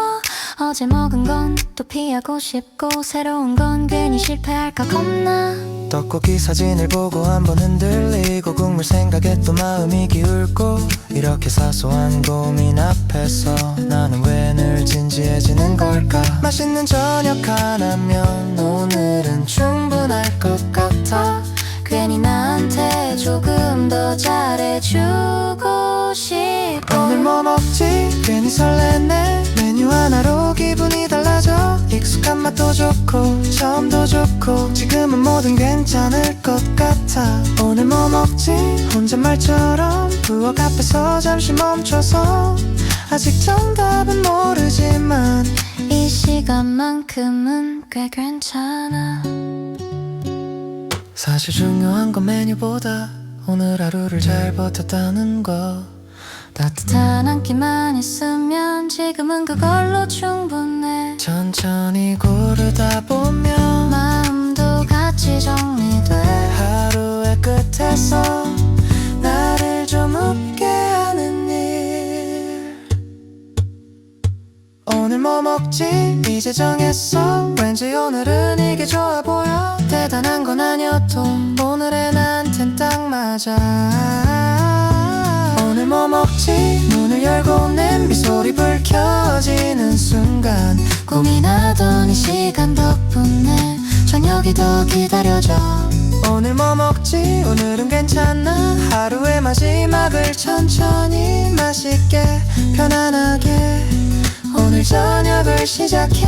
어제 먹은 건 또 피하고 싶고 새로운 건 괜히 실패할까 겁나 떡볶이 사진을 보고 한번 흔들리고 국물 생각에 또 마음이 기울고 이렇게 사소한 고민 앞에서 나는 왜 늘 진지해지는 걸까 맛있는 저녁 하나면 오늘은 충분할 것 같아 괜히 나한테 조금 더 잘해주고 싶어 오늘 뭐 먹지? 괜히 설레네 메뉴 하나로 기분이 달라져 익숙한 맛도 좋고 처음도 좋고 지금은 뭐든 괜찮을 것 같아 오늘 뭐 먹지? 혼잣말처럼 부엌 앞에서 잠시 멈춰서 아직 정답은 모르지만 이 시간만큼은 꽤 괜찮아 사실 중요한 건 메뉴보다 오늘 하루를 잘 버텼다는 거 따뜻한 한 끼만 있으면 지금은 그걸로 충분해 천천히 고르다 보면 마음도 같이 정리돼 하루의 끝에서 나를 좀 웃게 하는 일 오늘 뭐 먹지? 이제 정했어 왠지 오늘은 이게 좋아 보여 대단한 건 아니어도 오늘의 나한텐 딱 맞아 오늘 뭐 먹지? 문을 열고 냄비소리 불 켜지는 순간 고민하던 이 시간 덕분에 저녁이 더 기다려져 오늘 뭐 먹지? 오늘은 괜찮아 하루의 마지막을 천천히 맛있게 편안하게 오늘 저녁을 시작해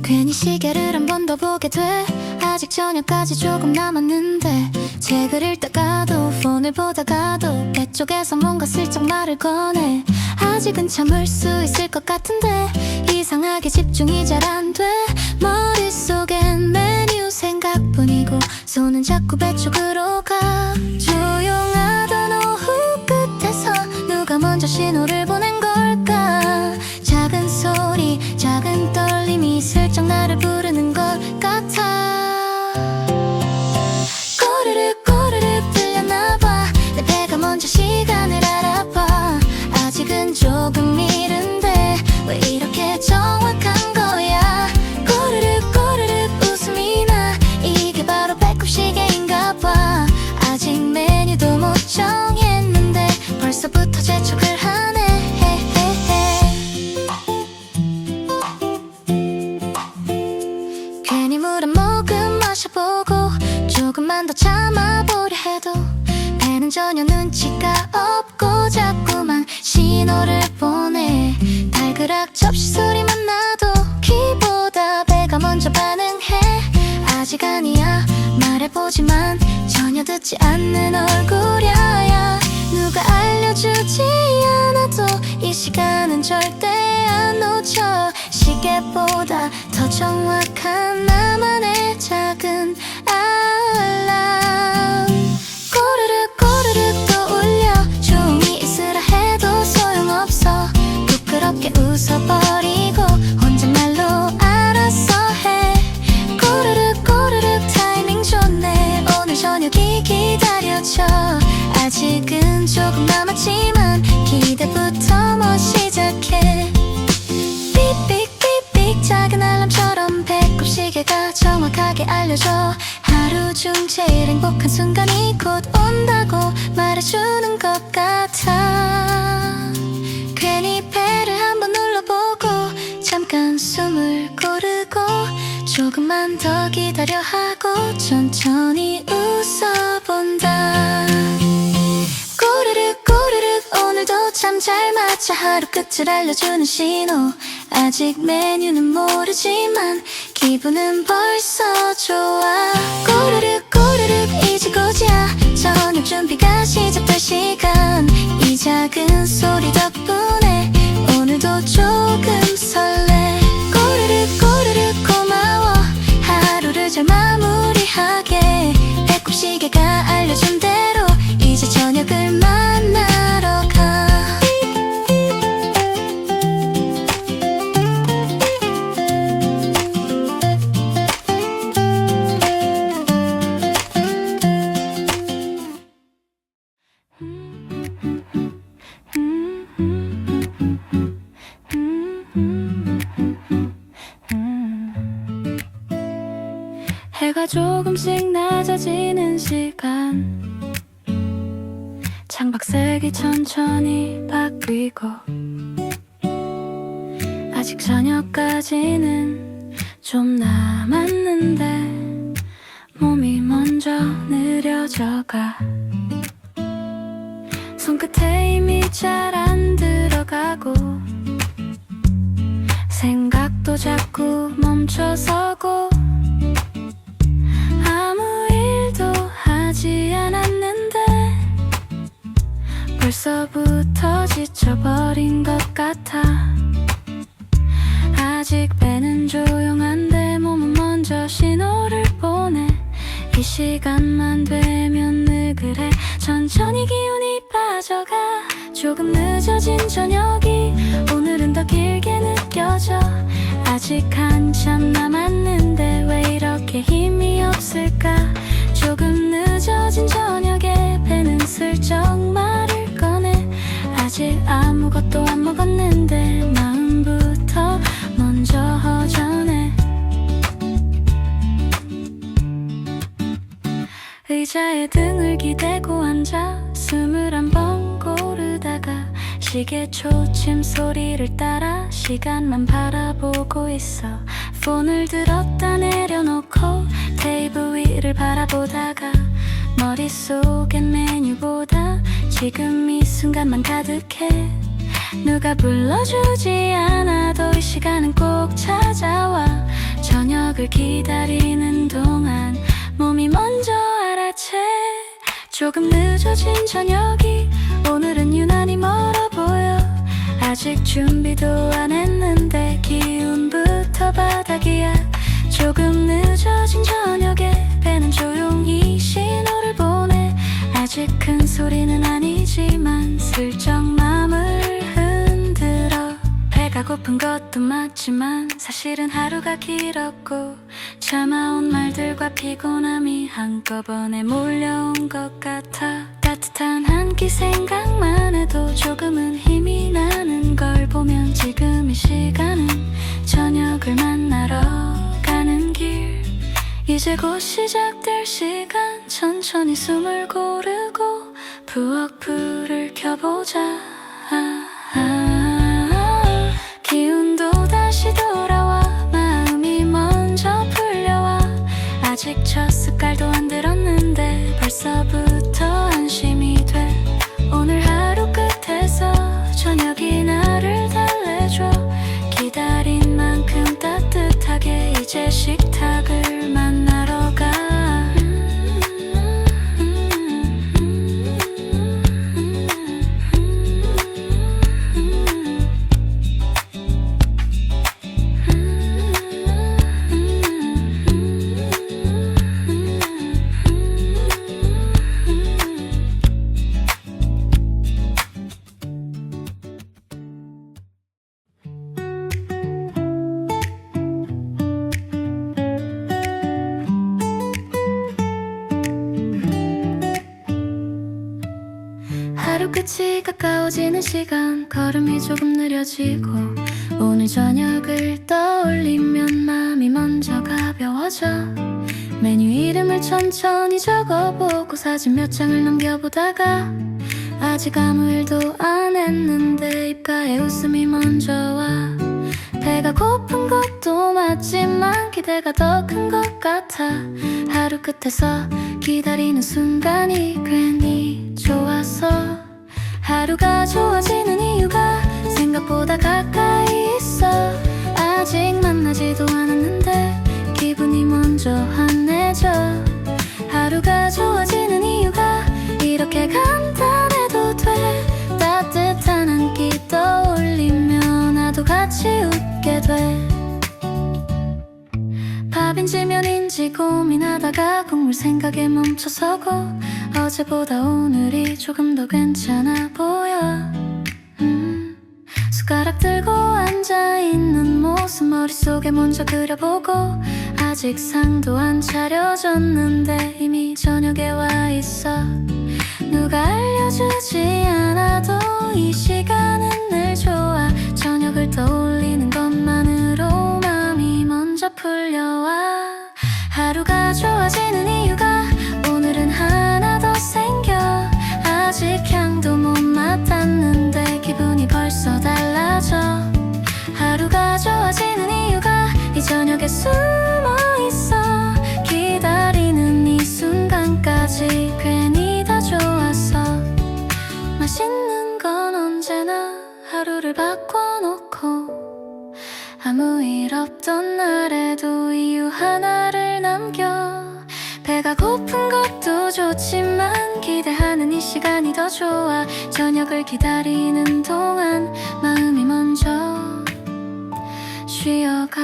괜히 시계를 한 번 더 보게 돼 아직 저녁까지 조금 남았는데 책을 읽다가도 폰을 보다가도 배 쪽에서 뭔가 슬쩍 말을 꺼내 아직은 참을 수 있을 것 같은데 이상하게 집중이 잘 안 돼 머릿속엔 메뉴 생각뿐이고 손은 자꾸 배 쪽으로 가 조용하던 오후 끝에서 누가 먼저 신호를 보낸 걸까 작은 소리 작은 떨림이 슬쩍 나를 부르는 것 같아 꼬르륵 꼬르륵 들렸나봐 내 배가 먼저 시간을 알아봐 아직은 조금 이른데 왜 이렇게 정확한 거야 꼬르륵 꼬르륵 웃음이 나 이게 바로 배꼽 시계인가봐 아직 메뉴도 못 정했는데 벌써부터 재촉을 하네 괜히 물 한 모금 마셔보고 조금만 더 참아보려 해도 배는 전혀 눈치가 없고 자꾸만 신호를 보내 달그락 접시 소리만 나도 귀보다 배가 먼저 반응해 아직 아니야 말해보지만 전혀 듣지 않는 얼굴이야 누가 알려주지 않아도 이 시간은 절대 안 놓쳐 시계보다 더 정확한 나만의 작은 알람 꼬르륵 꼬르륵 또 울려 조용히 있으라 해도 소용없어 부끄럽게 웃어버리고 혼잣말로 알았어 해 솔직하게 알려줘. 하루 중 제일 행복한 순간이 곧 온다고 말해주는 것 같아. 괜히 배를 한번 눌러보고 잠깐 숨을 고르고 조금만 더 기다려 하고 천천히 웃어본다. 꼬르륵 꼬르륵 오늘도 참 잘 맞춰. 하루 끝을 알려주는 신호. 아직 메뉴는 모르지만 기분은 벌써 좋아. 꼬르륵 꼬르륵 이제 곧이야. 저녁 준비가 시작될 시간. 이 작은 소리 덕분에 오늘도 조금 설레. 꼬르륵 꼬르륵 고마워. 하루를 잘 마무리하게. 배꼽 시계가 알려준 대로 이제 저녁을 만나러 가. 해가 조금씩 낮아지는 시간. 창밖색이 천천히 바뀌고 아직 저녁까지는 좀 남았는데 몸이 먼저 느려져가. 손끝에 힘이 잘 안 들어가고 생각도 자꾸 멈춰서고 아무 일도 하지 않았는데 벌써부터 지쳐버린 것 같아. 아직 배는 조용한데 몸은 먼저 신호를 보내. 이 시간만 되면 느그래 천천히 기운이 빠져가. 조금 늦어진 저녁이 오늘은 더 길게 느껴져. 아직 한참 남았는데 왜 이렇게 힘이 없을까. 조금 늦어진 저녁에 배는 슬쩍 말을 꺼내. 아직 아무것도 안 먹었는데 마음부터 먼저 허전해. 의자에 등을 기대고 앉아 숨을 한번 고르다가 시계 초침 소리를 따라 시간만 바라보고 있어. 폰을 들었다 내려놓고 테이블 위를 바라보다가 머릿속엔 메뉴보다 지금 이 순간만 가득해. 누가 불러주지 않아도 이 시간은 꼭 찾아와. 저녁을 기다리는 동안 몸이 먼저 알아채. 조금 늦어진 저녁이 오늘은 유난히 멀어 보여. 아직 준비도 안 했는데 기운부터 바닥이야. 조금 늦어진 저녁에 배는 조용히 신호를 보내. 아직 큰 소리는 아니지만 슬쩍 맘을 흔들어. 배가 고픈 것도 맞지만 사실은 하루가 길었고 참아온 말들과 피곤함이 한꺼번에 몰려온 것 같아. 따뜻한 한 끼 생각만 해도 조금은 힘이 나는 걸 보면 지금 이 시간은 저녁을 만나러 가는 길. 이제 곧 시작될 시간. 천천히 숨을 고르고 부엌 불을 켜보자. 기운도 다시 돌아와. 마음이 먼저 풀려와. 아직 첫 숟갈도 안 들었는데 벌써부터 안심이 돼. 오늘 하루 끝에서 저녁이 나를 달래줘. 기다린 만큼 따뜻하게 이제 식탁을 만나러 가. 하루 끝이 가까워지는 시간. 걸음이 조금 느려지고 오늘 저녁을 떠올리면 마음이 먼저 가벼워져. 이름을 천천히 적어보고 사진 몇 장을 넘겨보다가 아직 아무 일도 안 했는데 입가에 웃음이 먼저 와. 배가 고픈 것도 맞지만 기대가 더 큰 것 같아. 하루 끝에서 기다리는 순간이 괜히 좋아서. 하루가 좋아지는 이유가 생각보다 가까이 있어. 아직 만나지도 않았는데 기분이 먼저 환해져. 하루가 좋아지는 이유가 이렇게 간단해도 돼. 따뜻한 한 끼 떠올리며 나도 같이 웃게 돼. 밥인지 면인지 고민하다가 국물 생각에 멈춰서고 어제보다 오늘이 조금 더 괜찮아 보여. 숟가락 들고 앉아있는 모습 머릿속에 먼저 그려보고 아직 상도 안 차려졌는데 이미 저녁에 와있어. 누가 알려주지 않아도 이 시간은 늘 좋아. 저녁을 떠올리는 것만으로 마음이 먼저 풀려와. 하루가 좋아지는 이유가 오늘은 하나 더 생겨. 아직 향도 못 맡았는데 기분이 벌써 달라져. 하루가 좋아지는 이유가 이 저녁에 숨어있어. 기다리는 이 순간까지 괜히 다 좋았어. 맛있는 건 언제나 하루를 바꿔놓고 아무 일 없던 날에도 이유 하나를 남겨. 배가 고픈 것도 좋지만 기대하는 이 시간이 더 좋아. 저녁을 기다리는 동안 마음이 먼저 쉬어가.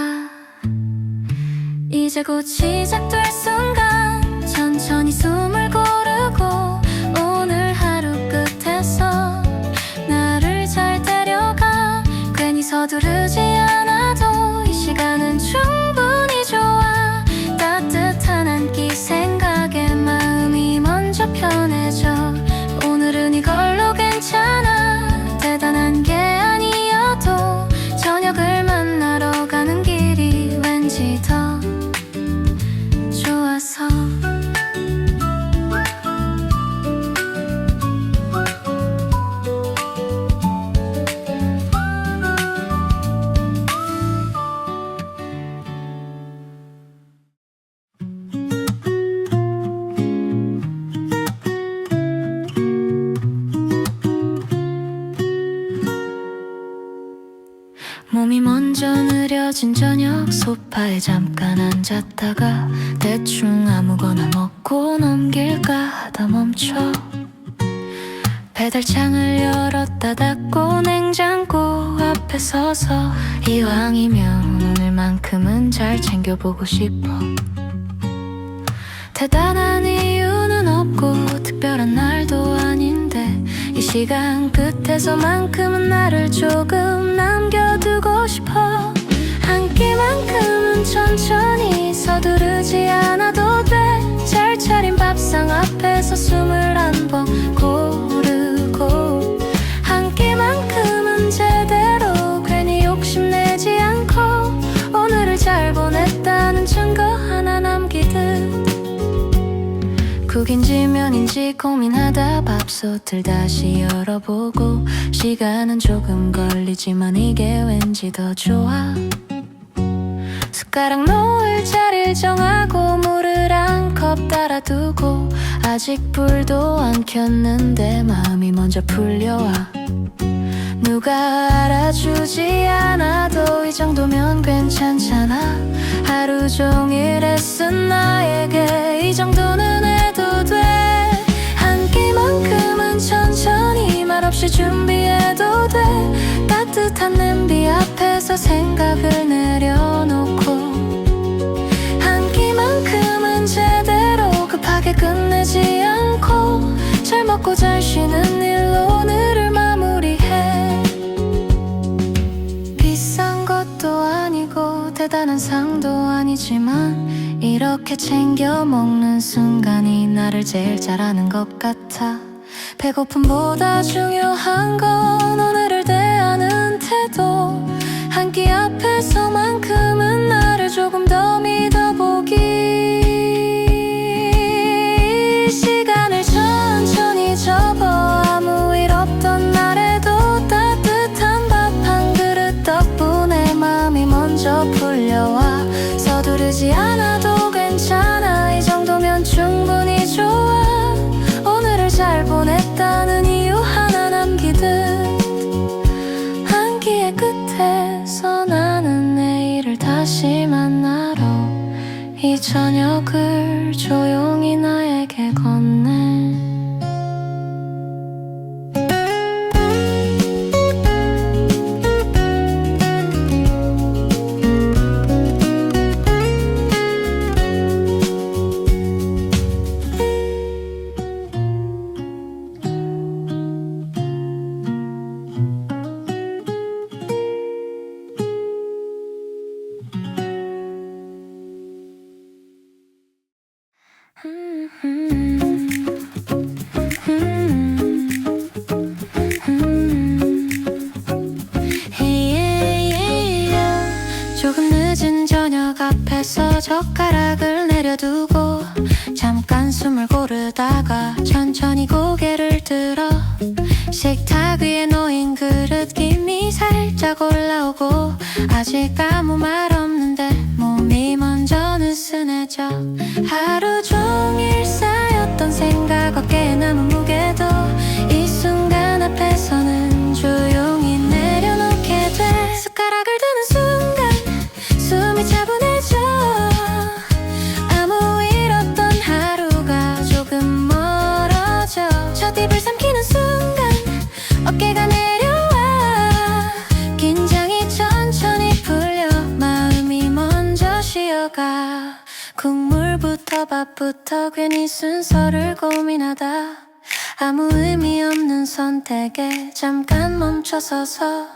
이제 곧 시작될 순간 천천히 숨을 고르고 오늘 하루 끝에서 나를 잘 데려가. 괜히 서두르지 않아도 이 시간은 충분히 좋아. 따뜻한 한 끼 생각에 마음이 먼저 편해져. 오늘은 이걸로 괜찮아. 대단한 게 아니어도 저녁을 만나러 가는 길이 왠지 더 좋아서. 몸이 먼저 느려진 저녁 소파에 잠깐 앉았다가 대충 아무거나 먹고 넘길까 하다 멈춰. 배달창을 열었다 닫고 냉장고 앞에 서서 이왕이면 오늘만큼은 잘 챙겨보고 싶어. 대단한 이유는 없고 특별한 날도 아닌데 이 시간 끝에서만큼은 나를 조금 남겨두고 싶어. 한 끼만큼은 천천히 서두르지 않아도 돼. 잘 차린 밥상 앞에서 숨을 한 번 고르고 한 끼만큼은 제대로 괜히 욕심내지 않고 오늘을 잘 보냈다는 증거 하나 남기듯. 국인지 면인지 고민하다 밥솥을 다시 열어보고 시간은 조금 걸리지만 이게 왠지 더 좋아. 숟가락 놓을 자리를 정하고 물을 한 컵 따라두고 아직 불도 안 켰는데 마음이 먼저 풀려와. 누가 알아주지 않아도 이 정도면 괜찮잖아. 하루 종일 애쓴 나에게 이 정도는 해도 돼. 한 끼만큼은 천천히 말없이 준비해도 돼. 따뜻한 냄비 앞에서 생각을 내려놓고 한 끼만큼은 제대로 급하게 끝내지 않고 잘 먹고 잘 쉬는 일로 오늘을 마무리해. 비싼 것도 아니고 대단한 상도 아니지만 이렇게 챙겨 먹는 순간이 나를 제일 잘하는 것 같아. 배고픔보다 중요한 건 오늘을 대하는 태도. 한 끼 앞에서만큼은 나를 조금 더 믿어보기. 다시 만나러 이 저녁을 조용히 나에게 건네. 조금 늦은 저녁 앞에서 젓가락을 내려두고 잠깐 숨을 고르다가 천천히 고개를 들어 식탁 위에 놓인 그릇 김이 살짝 올라오고 아직 아무 말 없는데 몸이 먼저 느슨해져. 하루 종일 쌓였던 생각 어깨에 남은 무게도 이 순간 앞에서는 조용히 내려놓게 돼. 숟가락을 드는 순간 숨이 차분해져. 아무 일 없던 하루가 조금 멀어져. 첫 입을 삼키는 순간 어깨가 내려와. 긴장이 천천히 풀려 마음이 먼저 쉬어가. 국물부터 밥부터 괜히 순서를 고민하다 아무 의미 없는 선택에 잠깐 멈춰서서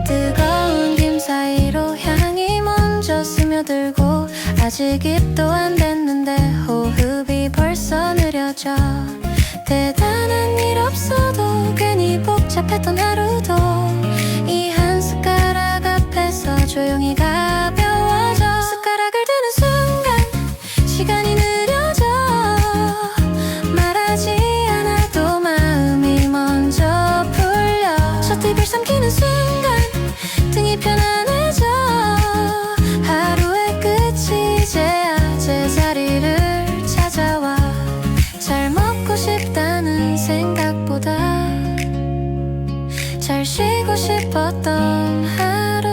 뜨거운 김 사이로 향이 먼저 스며들고 아직 입도 안 댔는데 호흡이 벌써 느려져. 대단한 일 없어도 괜히 복잡했던 하루도 이 한 숟가락 앞에서 조용히 가벼워져. 숟가락을 드는 순간 시간이 느려져. 말하지 않아도 마음이 먼저 풀려. 첫 입을 삼키는 순간 등이 편안해져. 하루의 끝이 이제야 제자리를 찾아와. 잘 먹고 싶다는 생각보다 잘 쉬고 싶었던 하루.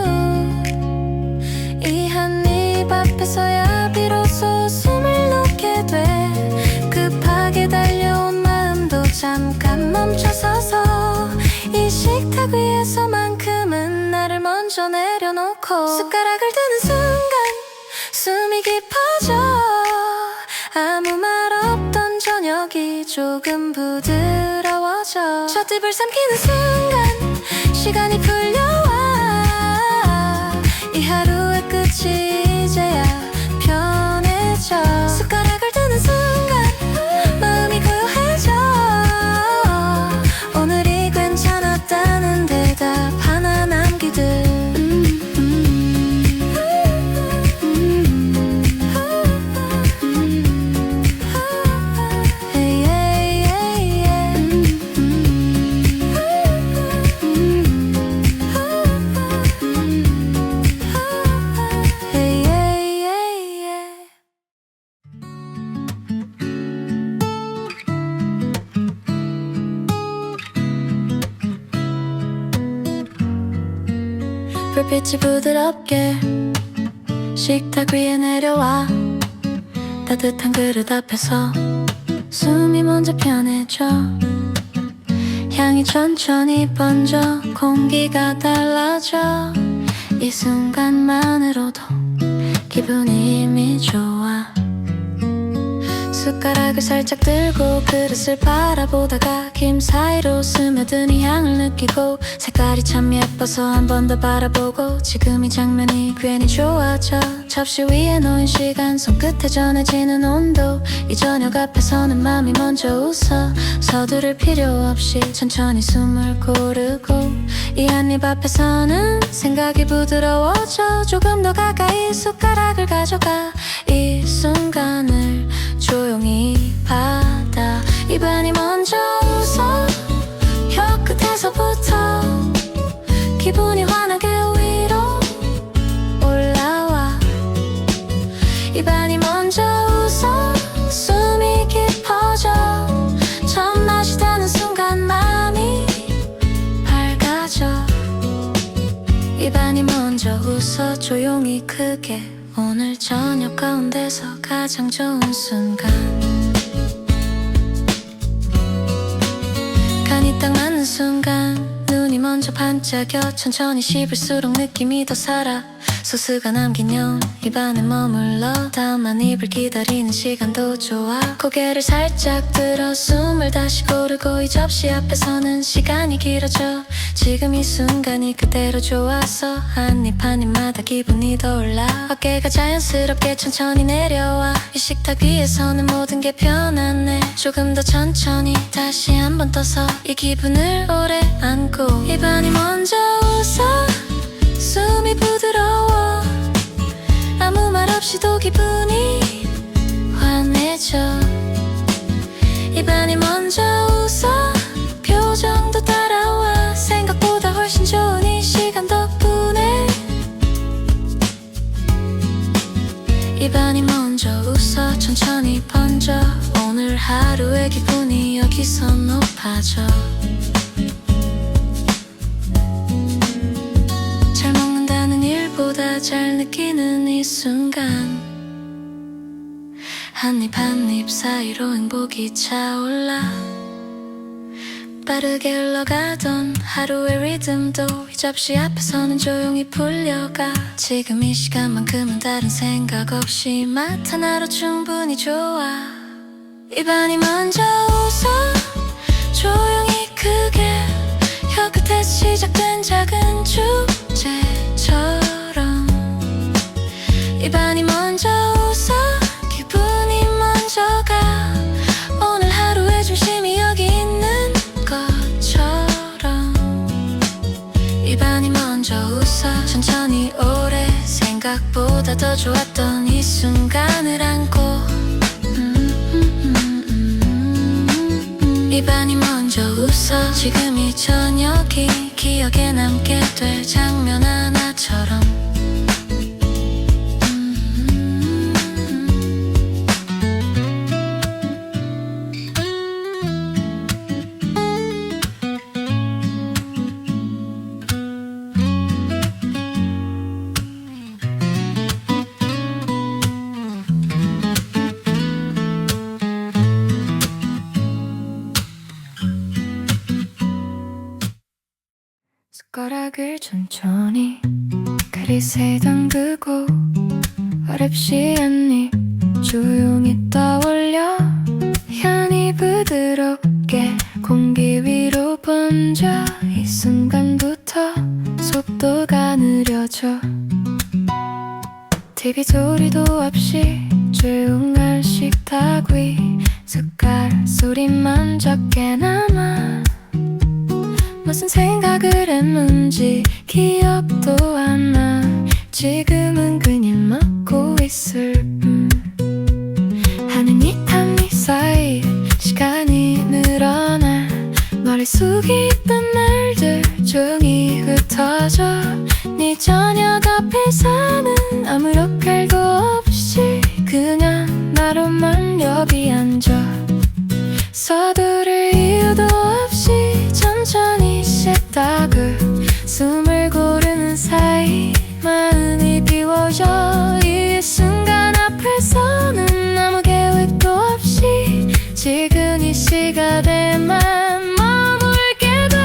이 한 입 앞에서야 비로소 숨을 놓게 돼. 급하게 달려온 마음도 잠깐 멈춰서서 이 식탁 위에서만큼은 나를 먼저 내려놓고 숟가락을 드는 순간 숨이 깊어져. 아무 말 없던 저녁이 조금 부드러워져. 첫 입을 삼키는 순간 시간이 풀려와. 이 하루의 끝이 이제야 편해져. 숟가락을 드는 순간 마음이 고요해져. 오늘이 괜찮았다는 대답 하나 남기듯. 불빛이 부드럽게 식탁 위에 내려와. 따뜻한 그릇 앞에서 숨이 먼저 편해져. 향이 천천히 번져 공기가 달라져. 이 순간만으로도 기분이 이미 좋아. 숟가락을 살짝 들고 그릇을 바라보다가 김 사이로 스며드는 향을 느끼고 색깔이 참 예뻐서 한 번 더 바라보고 지금 이 장면이 괜히 좋아져. 접시 위에 놓인 시간 손끝에 전해지는 온도. 이 저녁 앞에서는 맘이 먼저 웃어. 서두를 필요 없이 천천히 숨을 고르고 이 한 입 앞에서는 생각이 부드러워져. 조금 더 가까이 숟가락을 가져가. 이 순간을 조용히 받아. 입안이 먼저 웃어. 혀 끝에서부터 기분이 환하게 위로 올라와. 입안이 먼저 웃어. 숨이 깊어져. 처음 마시다는 순간 마음이 밝아져. 입안이 입안이 먼저 웃어 조용히 크게 오늘 저녁 가운데서 가장 좋은 순간 간이 딱 맞는 순간 눈이 먼저 반짝여 천천히 씹을수록 느낌이 더 살아 소스가 남긴 영 입안에 머물러 다음 한 입을 기다리는 시간도 좋아 고개를 살짝 들어 숨을 다시 고르고 이 접시 앞에 서는 시간이 길어져 지금 이 순간이 그대로 좋아서 한 입 한 입마다 기분이 더 올라 어깨가 자연스럽게 천천히 내려와 이 식탁 위에서는 모든 게 편안해 조금 더 천천히 다시 한 번 떠서 이 기분을 오래 안고 입안이 먼저 웃어 숨이 부드러워 아무 말 없이도 기분이 환해져 입안이 먼저 웃어 표정도 따라와 생각보다 훨씬 좋은 이 시간 덕분에 입안이 먼저 웃어 천천히 번져 오늘 하루의 기분이 여기서 높아져 잘 먹는다는 일보다 잘 느끼는 이 순간 한 입 한 입 사이로 행복이 차올라 빠르게 흘러가던 하루의 리듬도 이 접시 앞에서는 조용히 풀려가 지금 이 시간만큼은 다른 생각 없이 맛 하나로 충분히 좋아 입안이 먼저 웃어 조용히 크게 혀 끝에서 시작된 작은 축제처럼 입안이 먼저 웃어 기분이 먼저 가 오늘 하루의 중심이 여기 있는 것처럼 입안이 먼저 웃어 천천히 오래 생각보다 더 좋았던 이 순간을 안고 입안이 먼저 웃어 지금 이 저녁이 기억에 남게 될 장면 하나처럼 숟가락을 천천히 그릇에 담그고 어렵지 않니 조용히 떠올려 향이 부드럽게 공기 위로 번져 이 순간부터 속도가 느려져 TV 소리도 없이 조용한 식탁 위 숟갈 소리만 적게 남아 무슨 생각을 했는지 기억도 안 나 지금은 그냥 먹고 있을 뿐 하는 이 한 입 사이 시간이 늘어나 머릿속에 있던 말들 조용히 흩어져 네 저녁 앞에서는 아무 역할도 없이 그냥 나로만 여기 앉아 서두를 이유도 없이 천천히 식탁을 숨을 고르는 사이 마음이 비워져 이 순간 앞에서는 아무 계획도 없이 지금 이 시간에만 머물게 돼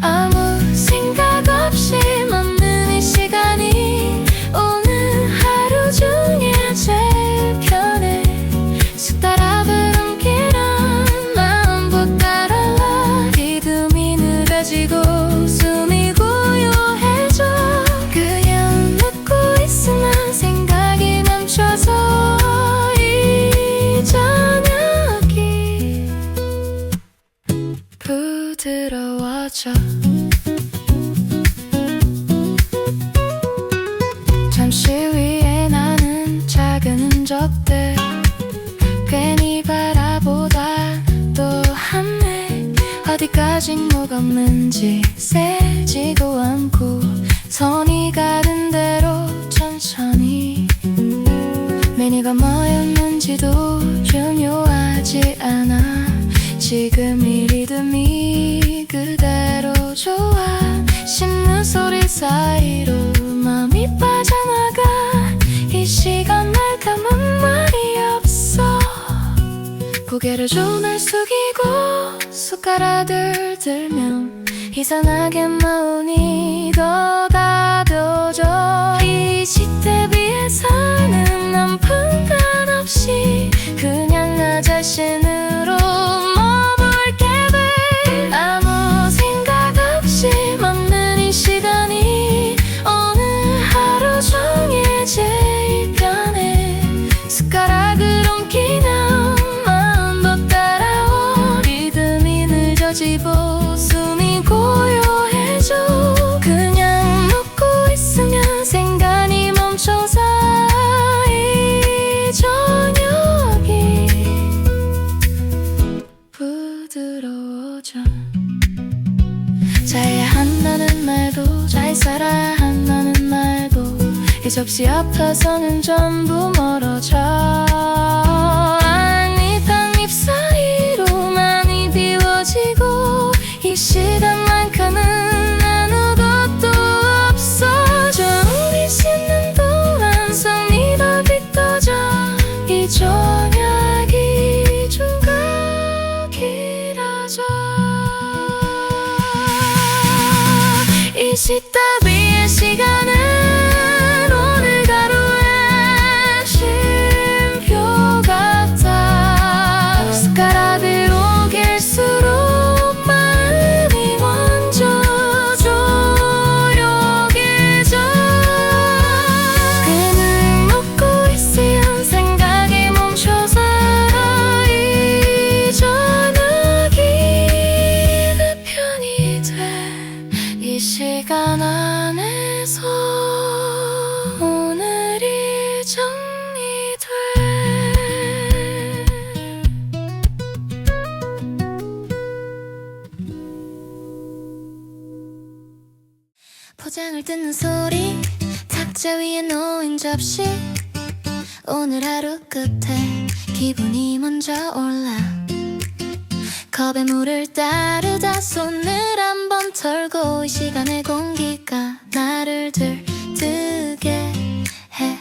아무 생각 없이 멈는 이 시간이 오늘 하루 중에 제일 편해 숟가락을 옮기란 마음보다 달라 리듬이 느려지고 숨이 고요해져 그냥 묻고 있으면 생각이 멈춰서 이 저녁이 부드러워져 잠시 위에 나는 작은 흔적들 괜히 바라보다 또 한매 어디까지 뭐가 없는지 세지도 않고 손이 가는 대로 천천히 메뉴가 뭐였는지도 중요하지 않아 지금 이 리듬이 그대로 좋아 씹는 소리 사이로 고개를 조금 숙이고 숟가락을 들면 이상하게 마음이 더 가벼워져. 이 시대 비해서는 난 분단 없이 그냥 나 자신으로 머물게 돼. 아무 생각 없이 멈는 이 시간이 오늘 하루 종일 제일 편해. 숟가락을 옮기면 마음도 따라와. 리듬이 늦어지고 숨이 고요해져. 그냥 먹고 있으면 생각이 멈춰서 이 저녁이 부드러워져. 잘해야 한다는 말도 잘 살아야 한다는 말도 이 접시 앞에서는 전부 멀어져. 한입 한입 사이로 많이 비워지고 이 시간만큼은 아무것도 없어져. 우리 씻는 동안 손이 더 빗어져. 이 저녁이 좀 더 길어져. 이 시다비의 시간은 오늘 하루의 쉼표 같아. 숟가락을 옮길수록 마음이 먼저 조용해져. 그냥 먹고 있으면 생각이 멈춰서 이 저녁이 내 편이 돼. 이 시간 안에서 오늘이 정리돼. 포장을 뜯는 소리, 탁자 위에 놓인 접시. 오늘 하루 끝에 기분이 먼저 올라. 컵에 물을 따르다 손을 한번 털고 이 시간의 공기가 나를 들뜨게 해.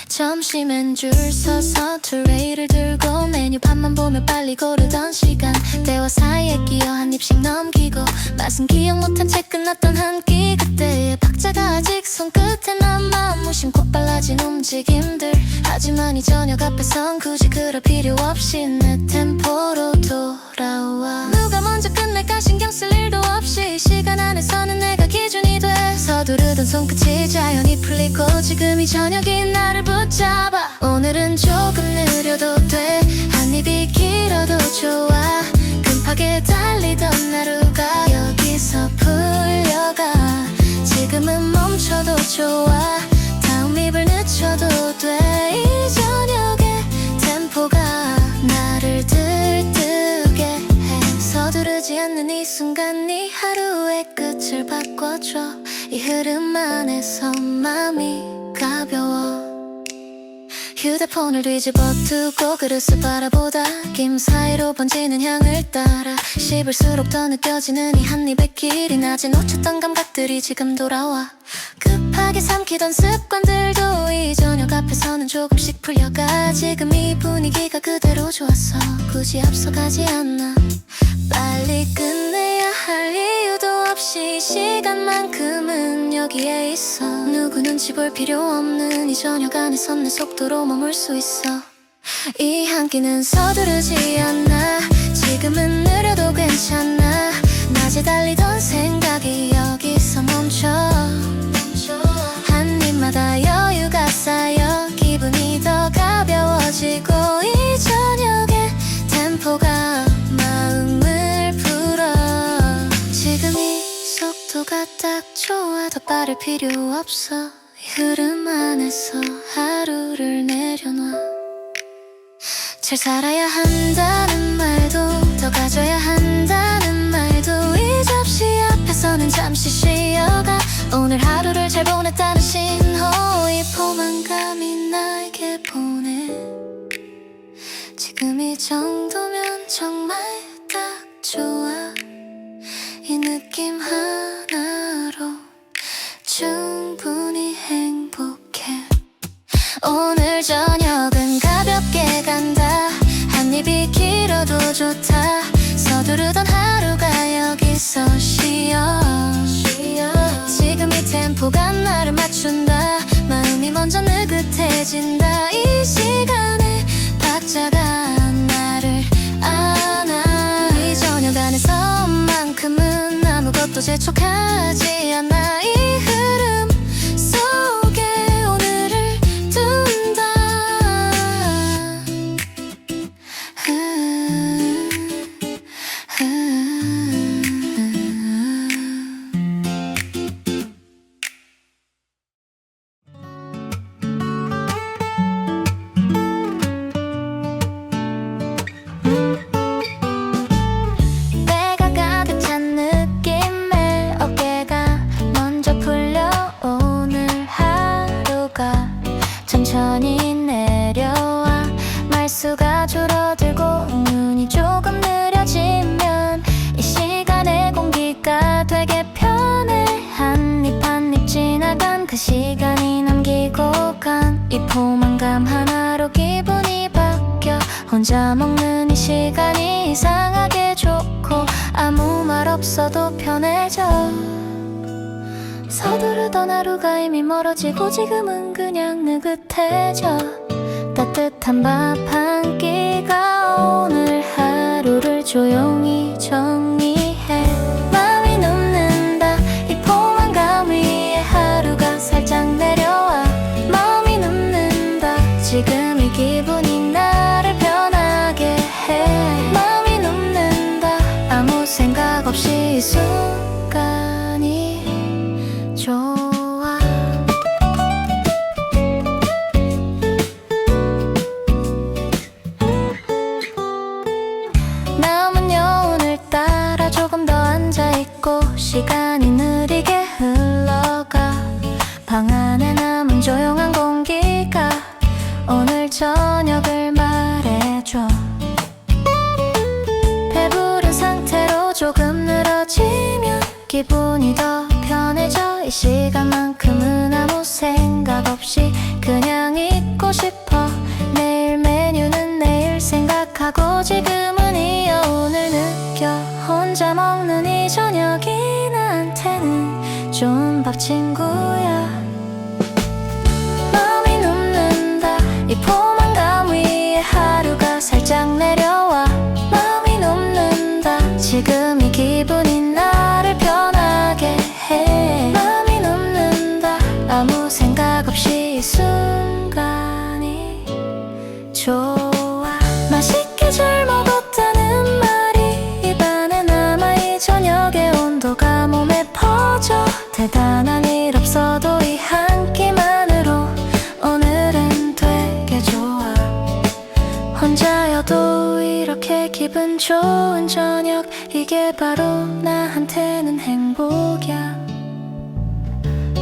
점심엔 줄 서서 트레이를 들고 메뉴판만 보며 빨리 고르던 시간. 대화 사이에 끼어 한 입씩 넘기고 맛은 기억 못한 채 끝났던 한 끼. 그때의 박자가 아직 손끝에 남아. 무심코 빨라진 움직임들. 하지만 이 저녁 앞에선 굳이 그럴 필요 없이 내 템포로 돌아와. 누가 먼저 끝낼까 신경 쓸 일도 없이 이 시간 안에서는 내가 기준이 돼. 서두르던 손끝이 자연히 풀리고 지금 이 저녁이 나를 붙잡아. 오늘은 조금 느려도 돼. 한 입이 길어도 좋아. 급하게 달리던 하루가 여기서 풀려가. 지금은 멈춰도 좋아. 다음 입을 늦춰도 돼. 이 저녁의 템포가 나를 들뜨게 해. 서두르지 않는 이 순간 네 하루의 끝을 바꿔줘. 이 흐름 안에서 마음이 가벼워. 휴대폰을 뒤집어 두고 그릇을 바라보다 김 사이로 번지는 향을 따라 씹을수록 더 느껴지는 이 한 입의 길이. 낮에 놓쳤던 감각들이 지금 돌아와. 급하게 삼키던 습관들도 이 저녁 앞에서는 조금씩 풀려가. 지금 이 분위기가 그대로 좋았어. 굳이 앞서가지 않아. 빨리 끝내야 할 이유도 없이 이 시간만큼은 여기에 있어. 누구 눈치 볼 필요 없는 이 저녁 안에선 내 속도로 머물 수 있어. 이 한 끼는 서두르지 않아. 지금은 느려도 괜찮아. 낮에 달리던 생각이 여기서 멈춰. 한 입마다 여유가 쌓여 기분이 더 가벼워지고 이 저녁의 템포가 마음을 풀어. 지금 이 속도가 딱 좋아. 더 빠를 필요 없어. 이 흐름 안에서 하루를 내려놔. 잘 살아야 한다는 말도 더 가져야 한다는 말도 이 접시 앞에서는 잠시 쉬어가. 오늘 하루를 잘 보냈다는 신호. 이 포만감이 나에게 보내. 지금 이 정도면 정말 딱 좋아. 이 느낌 하나로 충분히 행복해. 오늘 저녁은 가볍게 간다. 한 좋다. 서두르던 하루가 여기서 쉬어. 지금 이 템포가 나를 맞춘다. 마음이 먼저 느긋해진다. 이 시간에 박자가 나를 안아. 이 저녁 안에서만큼은 아무것도 재촉하지 않아. 이 흐름 속에 오늘을 둔다. 때가 가득 찬 느낌에 어깨가 먼저 풀려. 오늘 하루가 천천히 내려와. 말수가 줄어들고 눈이 조금 느려지면 이 시간의 공기가 되게 편해. 한 입 한 입 지나간 그 시간이 남기고 간 이 포만감 하나로 기분이 바뀌어. 혼자 먹는 이 시간이 이상하게 좋고 아무 말 없어도 편해져. 서두르던 하루가 이미 멀어지고 지금은 그냥 느긋해져. 따뜻한 밥 한 끼가 오늘 하루를 조용히 정리해. 마음이 눕는다. 이 포만감 위에 하루가 살짝 내려와. 마음이 눕는다. 지금 이 기분이 나를 변하게 해. 마음이 눕는다. 아무 생각 없이 이 순간이 좋아. 남은요 오늘따라 조금 더 앉아있고 시간이 느리게 흘러가. 방 안에 남은 조용한 공기가 오늘 저녁을 말해줘. 배부른 상태로 조금 늘어지면 기분이 더 편해져. 이 시간만큼은 아무 생각 없이 그냥 있고 싶어. 내일 메뉴는 내일 생각하고 지금은 이 여운을 느껴. 혼자 먹는 이 저녁이 나한테는 좋은 밥 친구야. 마음이 눕는다. 이 포만감 위에 하루가 살짝 내려와. 마음이 눕는다. 지금 이 기분이 나를 변하게 해. 마음이 눕는다. 아무 생각 없이 이 순간이 좋아. 맛있게 잘 먹었다는 말이 입안에 남아. 이 저녁의 온도가 몸에 퍼져. 대단한 일 없어도 이 한 끼만으로 오늘은 되게 좋아. 혼자여도 이렇게 기분 좋은 저녁, 이게 바로 나한테는 행복이야.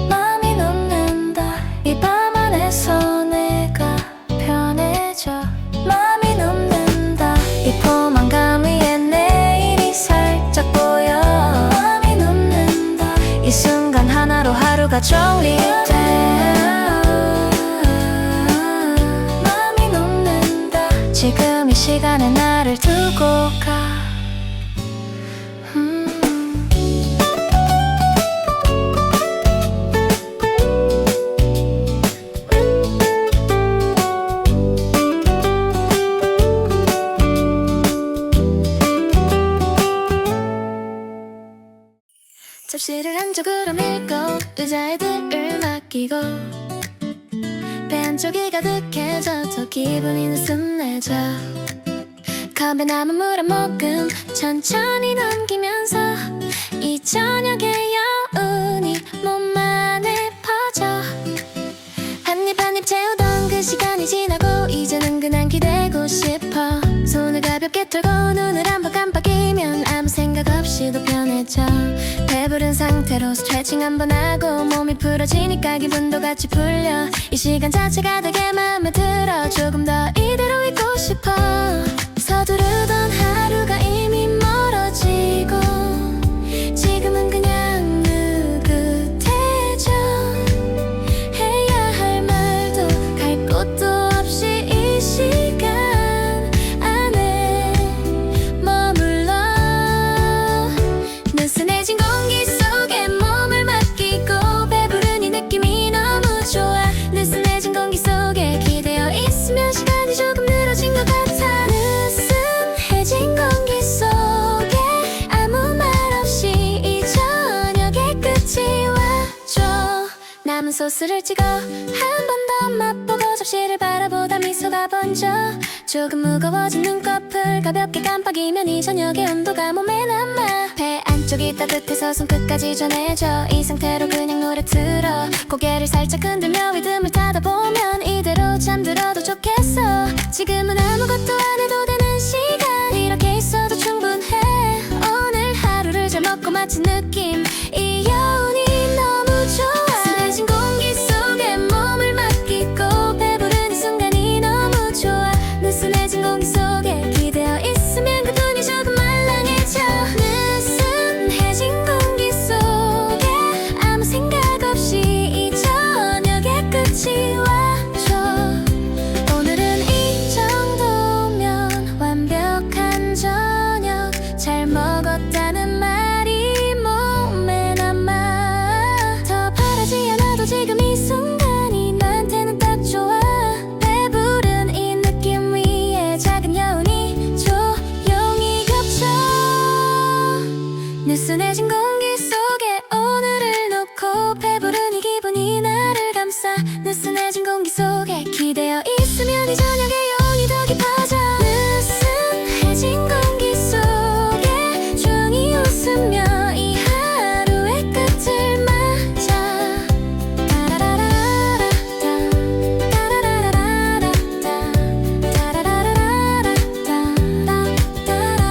마음이 녹는다. 이 밤 안에서 내가 편해져. 마음이 녹는다. 이 포만감 위에 내일이 살짝 보여. 마음이 녹는다. 이 순간 하나로 하루가 정리돼. 마음이 녹는다. 지금 이 시간에 나를 두고 가. 접시를 한쪽으로 밀고 의자에들을 맡기고 배 한쪽이 가득해져도 기분이 느슨해져. 컵에 남은 물 한 모금 천천히 넘기면서 이 저녁의 여운이 몸 안에 퍼져. 한 입 한 입 채우던 그 시간이 지나고 이제는 그냥 기대고 싶어. 손을 가볍게 털고 눈을 한 번 깜빡이면 아무 생각 없이도 편해져. 배부른 상태로 스트레칭 한 번 하고 몸이 풀어지니까 기분도 같이 풀려. 이 시간 자체가 되게 마음에 들어. 조금 더 이대로 있고 싶어. 서두르던 하루가 이미 멀어지고 지금은 그냥 느긋해져. 해야 할 말도 갈 곳도 없이 이 시간 안에 소스를 찍어 한 번 더 맛보고 접시를 바라보다 미소가 번져 조금 무거워진 눈꺼풀 가볍게 깜빡이면 이 저녁의 온도가 몸에 남아 배 안쪽이 따뜻해서 손끝까지 전해져 이 상태로 그냥 노래 틀어 고개를 살짝 흔들며 리듬을 타다 보면 이대로 잠들어도 좋겠어 지금은 아무것도 안 해도 되는 시간 이렇게 있어도 충분해 오늘 하루를 잘 먹고 마친 느낌 이 여운이 너무 좋아 느슨해진 공기 속에 몸을 맡기고 배부른 이 순간이 너무 좋아 느슨해진 공기 속에 기대어 있으면 그 눈이 조금 말랑해져 느슨해진 공기 속에 아무 생각 없이 이 저녁의 끝이 와줘 오늘은 이 정도면 완벽한 저녁 잘 먹었다는 말이 몸에 남아 더 바라지 않아도 지금 이 순간이 나한테는 딱 좋아 배부른 이 느낌 위에 작은 여운이 조용히 겹쳐 느슨해진 공기 속에 오늘을 놓고 배부른 이 기분이 나를 감싸 느슨해진 공기 속에 기대어 있으면 이 저녁의 여운이 더 깊어져 느슨해진 공기 속에 조용히 웃으며 이 하루의 끝을 맞아 따라라라라라 따라라라라라 따라라라라라 따라라라라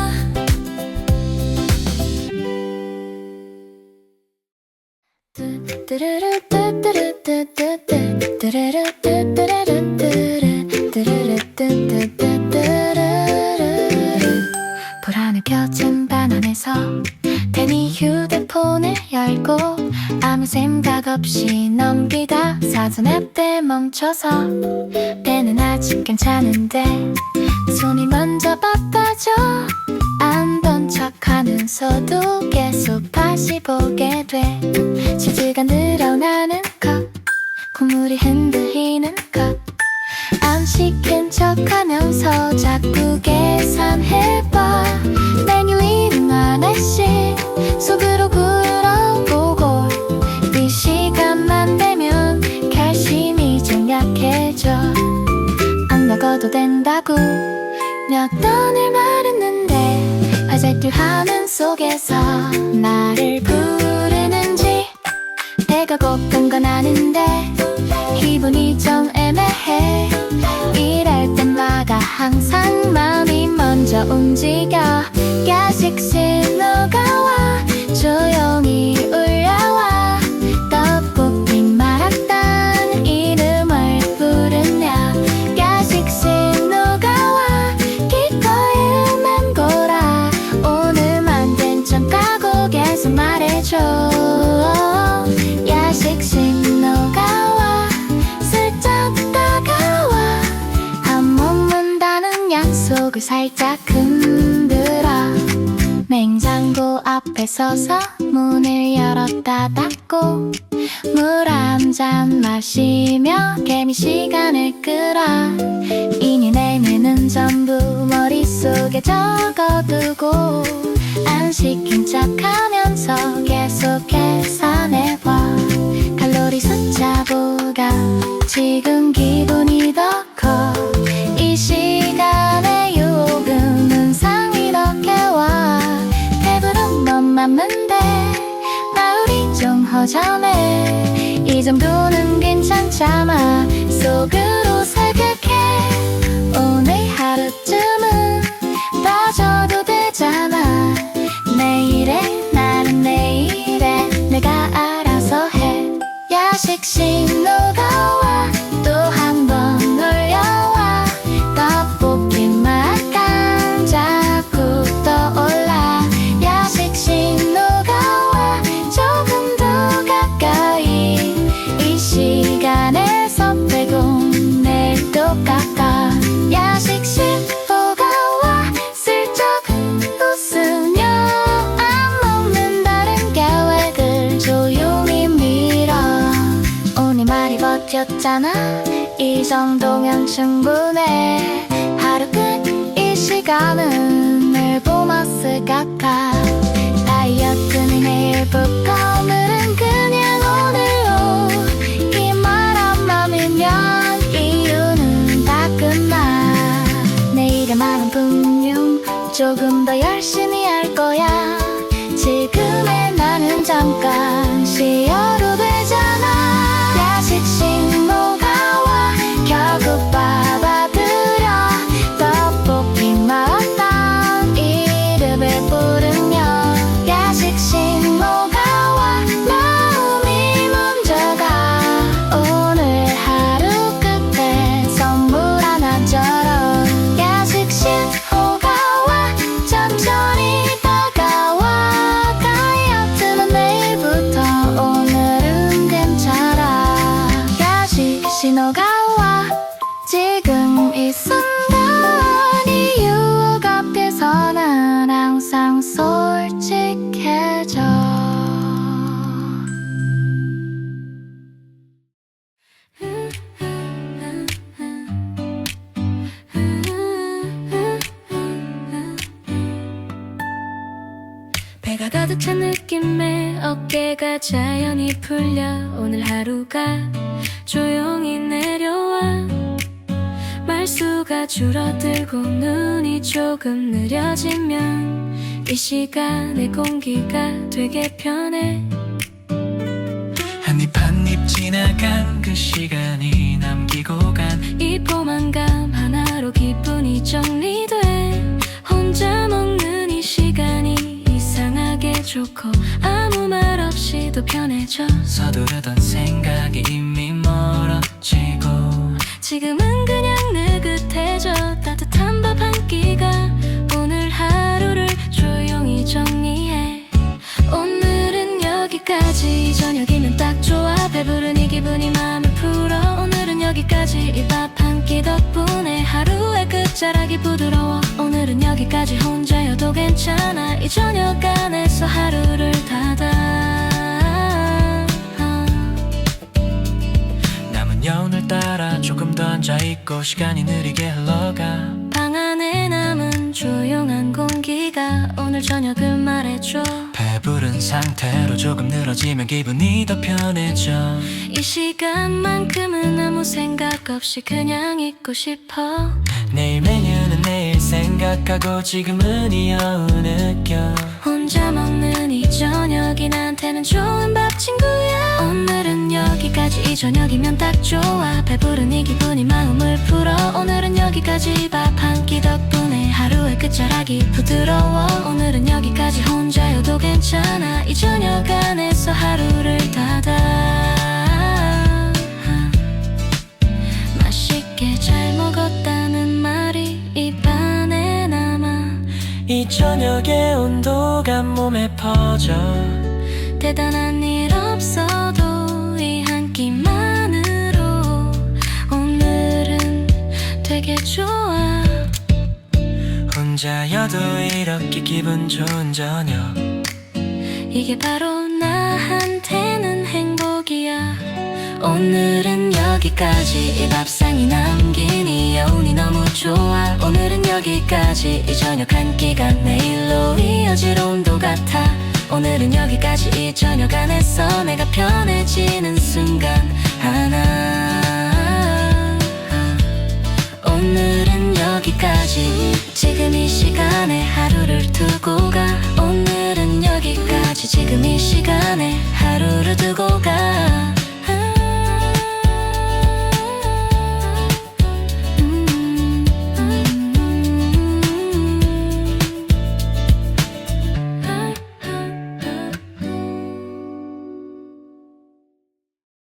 뚜루루 뚜뚜루 뚜뚜뚜 뚜루루 뚜뚜루루 뚜루 뚜루루 뚜뚜뚜뚜루루 불안을 켜진 방 안에서 괜히 휴대폰을 열고 아무 생각 없이 넘기다 사전 앱에 멈춰서 배는 아직 괜찮은데 손이 먼저 바빠져 안 본 척하면서도 계속 다시 보게 돼 치즈가 늘어나는 컵 국물이 흔들리는 컵 안 시킨 척하면서 자꾸 계산해봐 메뉴 이름 하나씩 속으로 굴어보고 이 시간만 되면 결심이 좀 약해져 안 먹어도 된다고 몇 번을 말했는데 화살표 화면 속에서 나를 부르는지 배가 고픈 건 아는데 기분이 좀 애매해 이럴 때마다 항상 마음이 먼저 움직여 야식 신호가 와 조용히 울려와 떡볶이 마라탕 이름을 부르며 야식 신호가 와 기꺼이 맴돌아 오늘만 괜찮다고 계속 말해줘 야식 신호가 와 슬쩍 다가와 안 먹는다는 약속을 살짝 흔들어 냉장고 앞에 서서 문을 열었다 닫고 물 한 잔 마시며 개미 시간을 끌어 이니 내내는 전부 머릿속에 적어두고 안 시킨 척하면서 계속 계산해봐 칼로리 숫자보다 지금 기분이 더 커 이 시간에 유혹은 항상 이렇게 와 배부른 것만 맞는데 마을이 좀 허전해 이 정도는 괜찮잖아 속으로 살격해 오늘 하루쯤은 빠져도 되잖아 내일에 나는 내일에 내가 알아서 해 야식 신호가 와 또 한 번 놀려와 떡볶이 맛감 자꾸 떠올라 야식 신호가 와 조금 더 가까이 이 시간에서 빼고 내일 또 깎아 야식 신호가 와 슬쩍 웃으며 안 먹는다는 계획을 조용히 밀어 오늘 말이 버텼잖아 이 정도면 충분해 하루 끝 이 시간은 늘 보너스 같아 다이어트는 내일부터 오늘은 그냥 오늘로 조금 더 열심히 할 거야. 지금의 나는 잠깐 쉬어도 되잖아. 야식 신호가 와 결국 받아들여. 떡볶이 맛단 이름을 부르며 야식 신호가 와 마음이 먼저가. 오늘 하루 끝에 선물 하나처럼 야식 신호가 와 천천히 다가와. 다이어트는 내일부터 오늘은 괜찮아. 야식 신호가 와 지금 이 순간이 유혹 앞에서 난 항상 솔직해져. 배가 가득 찬 느낌에 어깨가 자연히 풀려. 오늘 하루가 조용히 내려와. 말수가 줄어들고 눈이 조금 느려지면 이 시간의 공기가 되게 편해. 한입 한입 지나간 그 시간이 남기고 간 이 포만감 하나로 기분이 정리돼. 혼자 먹는 이 시간이 이상하게 좋고 아무 말 없이도 편해져. 서두르던 생각이 이미 멀어지고 지금은 그냥 느긋해져. 따뜻한 밥 한 끼가 오늘 하루를 조용히 정리해. 오늘은 여기까지. 저녁이면 딱 좋아. 배부른 이 기분이 마음을 풀어. 오늘은 여기까지. 이 밥 한 끼 덕분에 하루의 끝자락이 부드러워. 오늘은 여기까지. 혼자여도 괜찮아. 이 저녁 안에서 하루를 닫아. 남은 여운을 따라 조금 더 앉아있고 시간이 느리게 흘러가. 방 안에 남은 조용한 공기가 오늘 저녁을 말해줘. 배부른 상태로 조금 늘어지면 기분이 더 편해져. 이 시간만큼은 아무 생각 없이 그냥 있고 싶어. 내일 메뉴는 내일 생각하고 지금은 이 여운 느껴. 혼자 먹는 이 저녁이 나한테는 좋은 밥 친구야. 오늘은 여기까지. 이 저녁이면 딱 좋아. 배부른 이 기분이 마음을 풀어. 오늘은 여기까지. 밥 한 끼 덕분에 하루의 끝자락이 부드러워. 오늘은 여기까지. 혼자여도 괜찮아. 이 저녁 안에서 하루를 닫아. 맛있게 잘 먹었다는 말이 입 안에 남아. 이 저녁의 온도가 몸에 퍼져. 대단한 일 없어도 이 한 끼만으로 오늘은 되게 좋아. 혼자여도 이렇게 기분 좋은 저녁. 이게 바로 나한테는 행복이야. 오늘은 여기까지. 이 밥상이 남긴 이 여운이 너무 좋아. 오늘은 여기까지. 이 저녁 한 끼가 내일로 이어질 온도 같아. 오늘은 여기까지. 이 저녁 안에서 내가 편해지는 순간 하나. 오늘은 여기까지. 지금 이 시간에 하루를 두고 가. 오늘은 여기까지. 지금 이 시간에 하루를 두고 가.